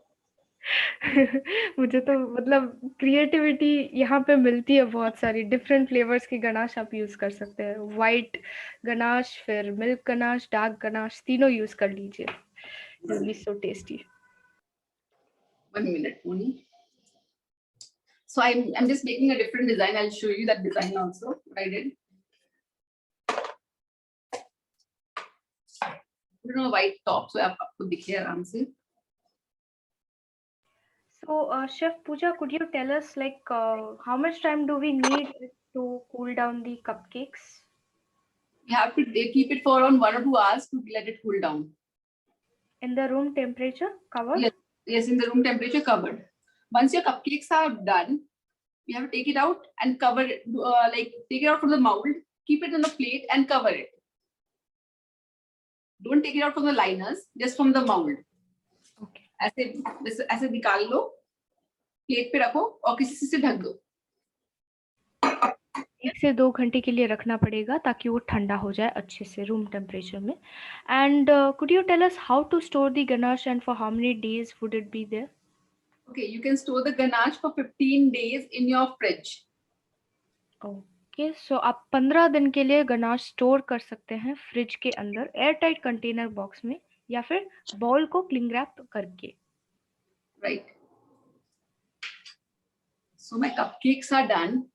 मुझे तो मतलब creativity यहाँ पे मिलती है बहुत सारी, different flavours के गनाश आप यूज कर सकते हैं, वाइट गनाश, फिर मिल्क गनाश, डार्क गनाश, तीनों यूज कर लीजिए, it will be so tasty. 1 minute, Moni. So I'm just making a different design. I'll show you that design also. What I did. Put it on a white top so आपको दिखे आराम से. So, Chef Pooja, could you tell us like how much time do we need to cool down the cupcakes? You have to keep it for around 1 or 2 hours to let it cool down. In the room temperature, covered? Yes, yes, in the room temperature covered. Once your cupcakes are done, you have to take it out and cover it, like take it out from the mold, keep it on a plate and cover it. Don't take it out from the liners, just from the mold. Okay. ऐसे निकाल लो, plate पे रखो और किसी से ढक दो. 1 से 2 घंटे के लिए रखना पड़ेगा ताकि वो ठंडा हो जाए अच्छे से रूम टेम्परेचर में. And could you tell us how to store the ganache and for how many days would it be there? Okay, you can store the ganache for 15 days in your fridge. Okay, so आप 15 दिन के लिए ganache store कर सकते हैं fridge के अंदर air tight container box में, या फिर बाउल को क्लिंग रैप करके. Right. So my cupcakes are done.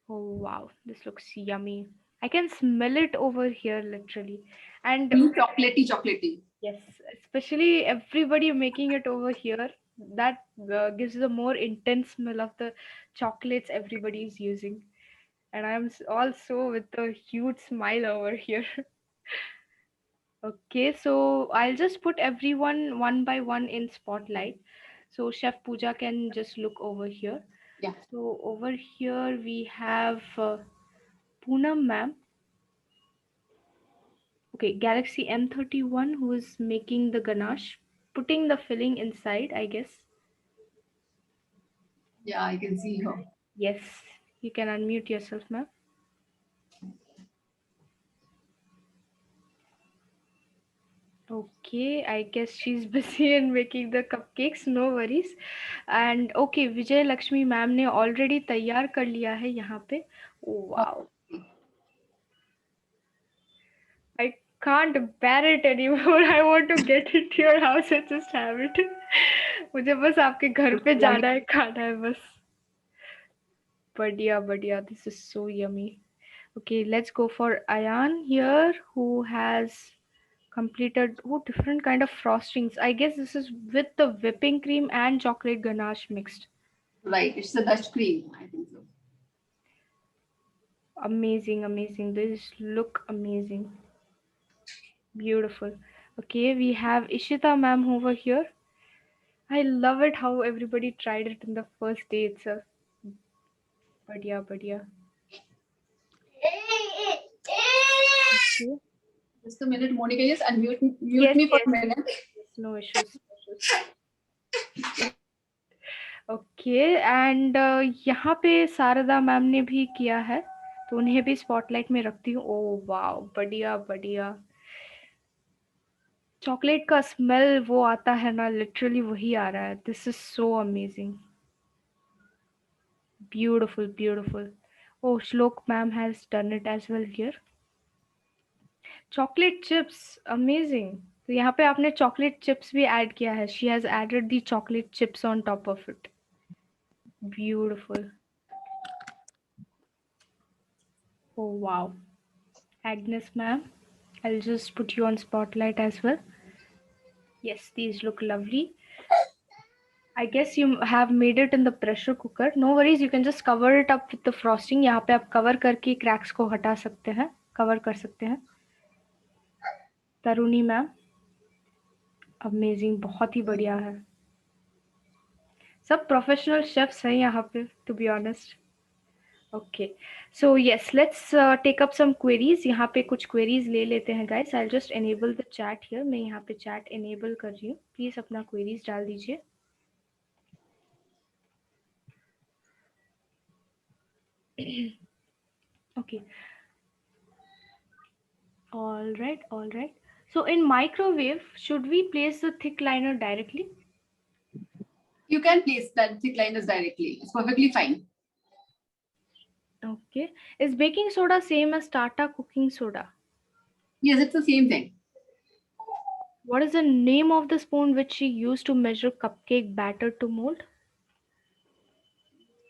Oh wow, this looks yummy. I can smell it over here literally. And Chocolatey. yes, especially everybody making it over here, that gives the more intense smell of the chocolates everybody is using. And I'm also with a huge smile over here. Okay, so I'll just put everyone one by one in spotlight. So Chef Pooja can just look over here. Yeah. So over here we have Poonam ma'am. Okay, Galaxy M31, who is making the ganache, putting the filling inside, I guess. Yeah, I can see her. Yes, you can unmute yourself, ma'am. Okay, I guess she's busy in making the cupcakes, no worries. And okay, Vijay Lakshmi ma'am ने already तैयार कर लिया है यहाँ पे. Oh, wow. I can't bear it anymore. I want to get it to your house and just have it. मुझे बस आपके घर पे जाना है, खाना है बस. बढ़िया बढ़िया, this is so yummy. Okay, let's go for Ayan here, who has completed different kind of frostings. I guess this is with the whipping cream and chocolate ganache mixed. Right, it's the Dutch cream, I think so. Amazing, amazing. These look amazing. Beautiful. Okay, we have Ishita ma'am over here. I love it how everybody tried it in the first day itself. Badhiya, badhiya. Okay. Just a minute, Monica, just unmute Yes, me for yes, a minute. yes, no issues, no issues. Okay, and यहाँ पे Sharda ma'am ने भी किया है, तो उन्हें भी spotlight में रखती हूँ. ओह वाओ, बढ़िया बढ़िया. चॉकलेट का स्मेल वो आता है ना, लिटरली वही आ रहा है. This is so amazing. Beautiful beautiful. Oh, Shlok ma'am has done it as well here. Chocolate chips, amazing. तो यहाँ पे आपने चॉकलेट चिप्स भी ऐड किया है. She has added the chocolate chips on top of it. Beautiful. Oh wow. Agnes ma'am, I'll just put you on spotlight as well. Yes, these look lovely. I guess you have made it in the pressure cooker. No worries, you can just cover it up with the frosting. यहाँ पे आप cover करके cracks को हटा सकते हैं, cover कर सकते हैं. तरुणी मैम, amazing, बहुत ही बढ़िया है. सब professional chefs हैं यहाँ पे, to be honest. Okay, so yes, let's take up some queries. यहाँ पे कुछ queries ले लेते हैं guys. I'll just enable the chat here. मैं यहाँ पे chat enable कर रही हूँ. Please अपना queries डाल दीजिए. Okay. All right, all right. So in microwave, should we place the thick liner directly? You can place that thick liners directly. It's perfectly fine. Okay. Is baking soda same as Tata cooking soda? Yes, it's the same thing. What is the name of the spoon which she used to measure cupcake batter to mold?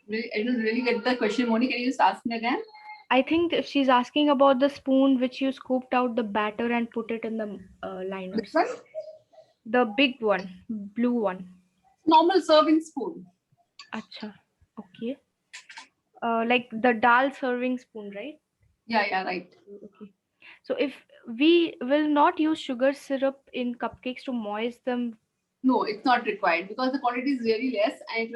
Really, I don't really get the question, Moni. Can you just ask me again? I think she's asking about the spoon which you scooped out the batter and put it in the Which liners. one? The big one, blue one. Normal serving spoon. Acha. Okay. Like the dal serving spoon, right? Yeah, right. Okay. So if we will not use sugar syrup in cupcakes to moist them, No, it's not required because the quantity is really less and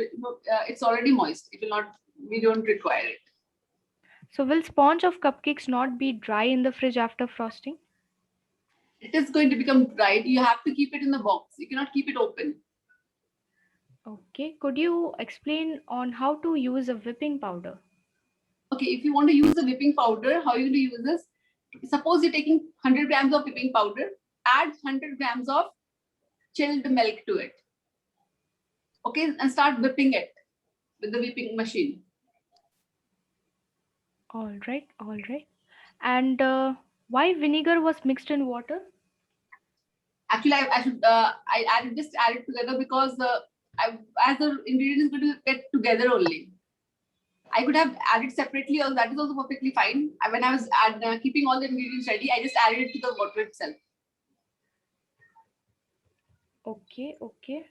it's already moist. It will not. We don't require it. so will sponge of cupcakes not be dry in the fridge after frosting? It is going to become dried. You have to keep it in the box. You cannot keep it open. Okay. Could you explain on how to use a whipping powder? Okay, if you want to use the whipping powder, how you going to use this? Suppose you're taking 100 grams of whipping powder, add 100 grams of chilled milk to it. Okay, and start whipping it with the whipping machine. All right. All right. And why vinegar was mixed in water? Actually, I added just add it together because as the ingredient is going to get together only. I could have added separately, or that is also perfectly fine. When I was keeping all the ingredients ready, I just added it to the water itself. Okay. Okay.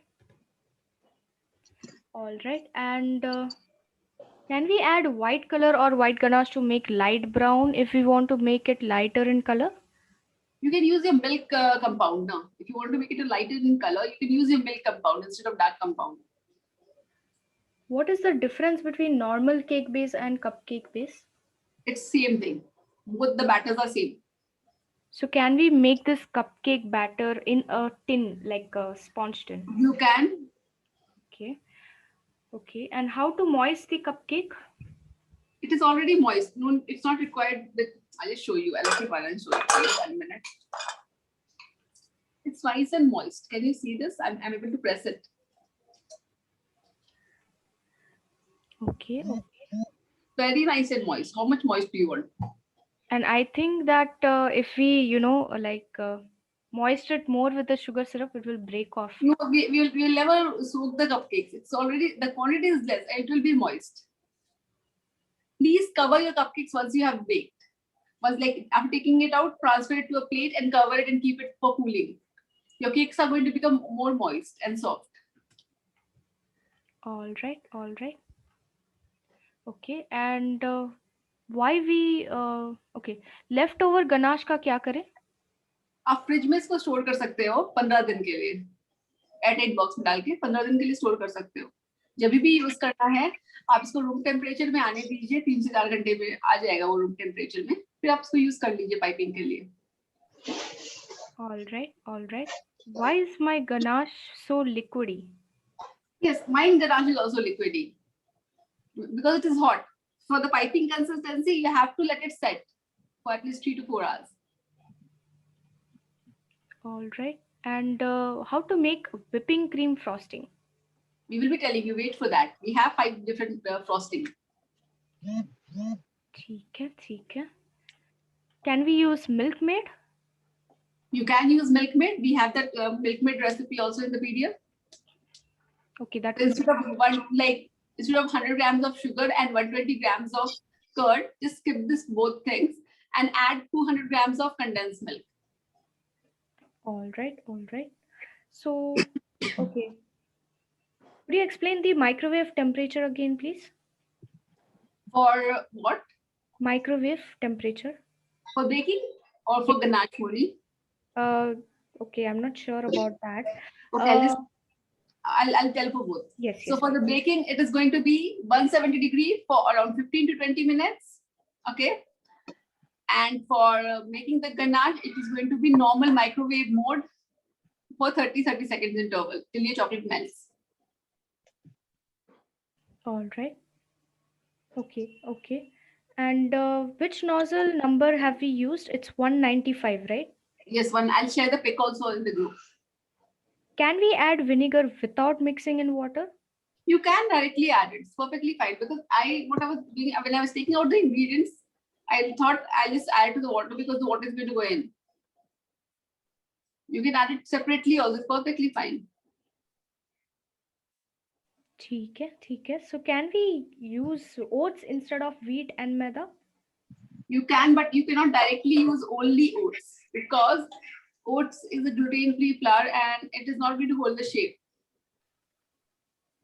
All right. And can we add white color or white ganache to make light brown if we want to make it lighter in color? You can use your milk compound now. If you want to make it a lighter in color, you can use your milk compound instead of dark compound. What is the difference between normal cake base and cupcake base? It's same thing. Both the batters are same. So can we make this cupcake batter in a tin, like a sponge tin? You can. Okay. Okay. And how to moist the cupcake? It is already moist. No, it's not required. I'll just show you. I'll keep on and show you. For 1 minute. It's nice and moist. Can you see this? I'm able to press it. Okay. Very nice and moist. How much moist do you want? And I think that if we, moist it more with the sugar syrup, it will break off. No, we'll never soak the cupcakes. It's already, the quantity is less. It will be moist. Please cover your cupcakes once you have baked. Once, like after taking it out, transfer it to a plate and cover it and keep it for cooling. Your cakes are going to become more moist and soft. All right. All right. Okay. And why we okay, leftover ganache का क्या करें? आप fridge में इसको store कर सकते हो 15 दिन के लिए एयरटाइट बॉक्स में डाल के 15 दिन के लिए स्टोर कर सकते हो जब भी यूज करना है आप इसको रूम टेम्परेचर में आने दीजिए 3 से 4 घंटे में आ जाएगा वो रूम टेम्परेचर में फिर आप इसको यूज कर लीजिए पाइपिंग के लिए All right. All right. Why is my ganache so liquidy? Yes, mine ganache is also liquidy because it is hot. For the piping consistency, you have to let it set for at least 3 to 4 hours. All right. And how to make whipping cream frosting? We will be telling you, wait for that. We have 5 different frosting. ठीक है. Can we use Milkmaid? You can use Milkmaid. We have that Milkmaid recipe also in the PDF. Okay, that instead of 100 grams of sugar and 120 grams of curd, just skip this both things and add 200 grams of condensed milk. All right. So, okay. Could you explain the microwave temperature again, please? For what? Microwave temperature. For baking or for ganache only? Okay, I'm not sure about that. Okay, I'll tell for both. Yes. So for the baking, it is going to be 170 degree for around 15 to 20 minutes. Okay. And for making the ganache, it is going to be normal microwave mode for 30 seconds interval till your chocolate melts. All right. Okay. And which nozzle number have we used? It's 195, right? Yes, one. I'll share the pic also in the group. Can we add vinegar without mixing in water? You can directly add it. It's perfectly fine because what I was doing when I was taking out the ingredients, I thought I'll just add it to the water because the water is going to go in. You can add it separately also. It's perfectly fine. ठीक है, ठीक है. So can we use oats instead of wheat and maida? You can, but you cannot directly use only oats because oats is a gluten-free flour and it is not going to hold the shape.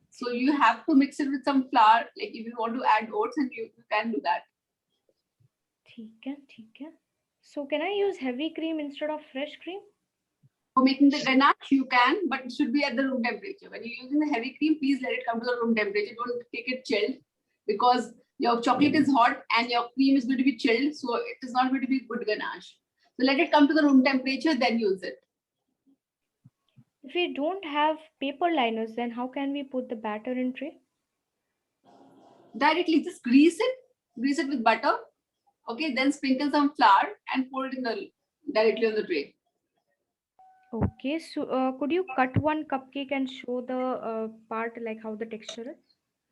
So you have to mix it with some flour. Like if you want to add oats, and you can do that. ठीक है, ठीक है. So can I use heavy cream instead of fresh cream? For making the ganache, you can, but it should be at the room temperature. When you're using the heavy cream, please let it come to the room temperature. Don't take it chilled because your chocolate is hot and your cream is going to be chilled. So it is not going to be good ganache. So let it come to the room temperature, then use it. If we don't have paper liners, then how can we put the batter in tray? Directly, just grease it with butter. Okay, then sprinkle some flour and pour it in directly on the tray. Okay, so could you cut one cupcake and show the part like how the texture is?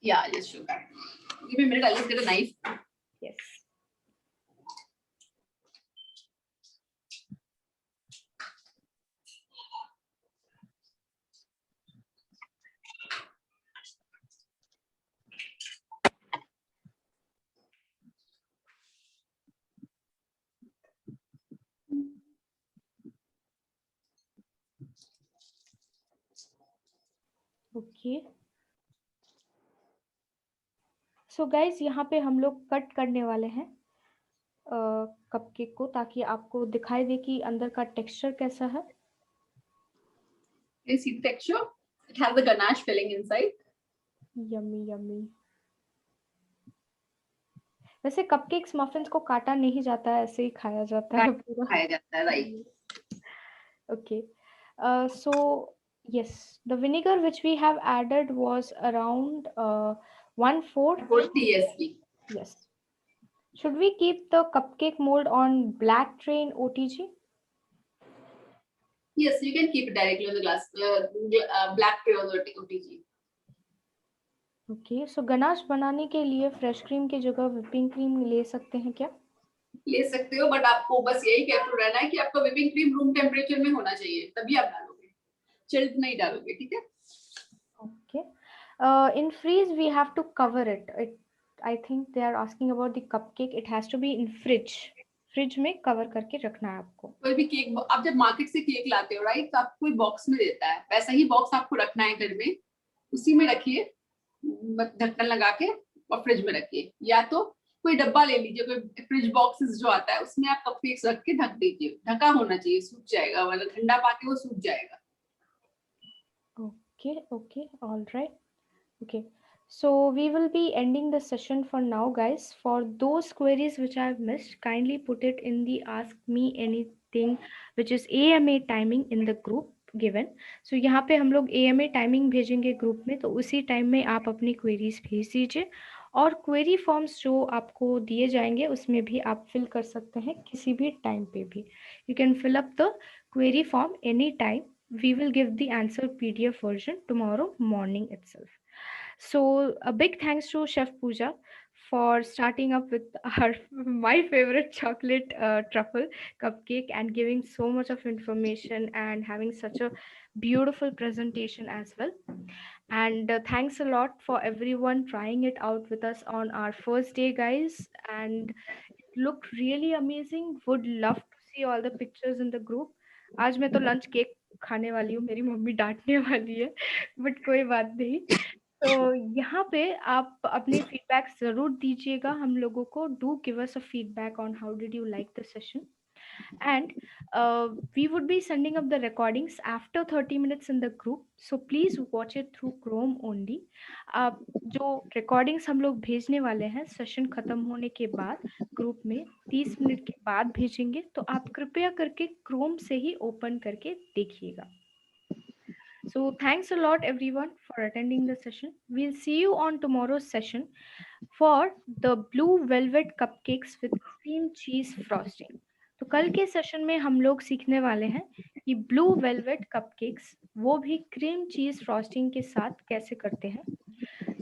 Yeah, I'll just show that. Give me a minute, I'll just get a knife. Yes. Okay. So guys, यहाँ पे हम लोग cut करने वाले हैं cupcake को ताकि आपको दिखाई दे कि अंदर का टेक्सचर कैसा है. You see the texture? It has the ganache filling inside. Yummy, yummy. वैसे कपकेक्स मफिन्स को काटा नहीं जाता है, ऐसे ही खाया जाता है पूरा. खाया जाता है, right? Okay. So yes, the vinegar which we have added was around 1/4 TSP. Yes. Should we keep the cupcake mold on black tray in OTG? Yes, you can keep it directly on the glass, black tray on the OTG. Okay, so ganache बनाने के लिए fresh cream की जगह whipping cream ले सकते हैं क्या? ले सकते हो, बट आपको बस यही केयरफुल रहना है कि आपका व्हिपिंग क्रीम रूम टेम्परेचर में होना चाहिए, तभी आप डालोगे, चिल्ड नहीं डालोगे, ठीक है? Okay. In freeze we have to cover it. I think they are asking about the cupcake. It has to be in fridge. Fridge में कवर करके रखना है आपको. कोई भी केक आप जब मार्केट से केक लाते हो, राइट, तो आपको कोई बॉक्स में देता है, वैसा ही बॉक्स आपको रखना है घर में, उसी में रखिए ढक्कन लगा के और फ्रिज में रखिए, या तो कोई डब्बा ले लीजिए, कोई फ्रिज बॉक्सेस जो आता है उसमें आप कपकेक्स रख के ढक दीजिए, ढका होना चाहिए, सूख जाएगा, वरना ठंडा पाके वो सूख जाएगा. Okay, all right. Okay, so we will be ending the session for now, guys. For those queries which I've missed, kindly put it in the ask me anything which is AMA timing in the group given. So यहाँ पे हम लोग AMA timing भेजेंगे group में, तो उसी time में आप अपनी queries भेज दीजिए, और क्वेरी फॉर्म्स जो आपको दिए जाएंगे उसमें भी आप फिल कर सकते हैं किसी भी टाइम पे भी. You can fill up the query form anytime. We will give the answer PDF version tomorrow morning itself. So a big thanks to Chef Pooja for starting up with my favorite chocolate truffle cupcake and giving so much of information and having such a beautiful presentation as well. And thanks a lot for everyone trying it out with us on our first day, guys. And it looked really amazing. Would love to see all the pictures in the group. आज मैं तो lunch cake खाने वाली हूँ, मेरी mummy डांटने वाली है, but कोई बात नहीं. तो यहाँ पे आप अपने फीडबैक जरूर दीजिएगा हम लोगों को. Do give us a feedback on how did you like the session, and we would be sending up the recordings after 30 minutes in the group, so please watch it through Chrome only. जो recordings हम लोग भेजने वाले हैं session खत्म होने के बाद ग्रुप में 30 मिनट के बाद भेजेंगे, तो आप कृपया करके Chrome से ही ओपन करके देखिएगा. So thanks a lot everyone for attending the session. We'll see you on tomorrow's session for the blue velvet cupcakes with cream cheese frosting. तो कल के सेशन में हम लोग सीखने वाले हैं कि ब्लू वेलवेट कपकेक्स, वो भी क्रीम चीज फ्रॉस्टिंग के साथ कैसे करते हैं.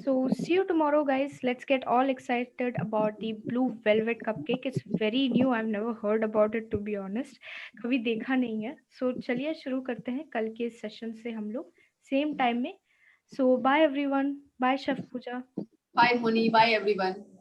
So see you tomorrow, guys. Let's get all excited about the blue velvet cupcake. It's very new. I've never heard about it, to be honest. कभी देखा नहीं है. So चलिए शुरू करते हैं कल के सेशन से हम लोग सेम टाइम में. So bye everyone. Bye Chef Pooja. Bye, Moni. Bye, everyone.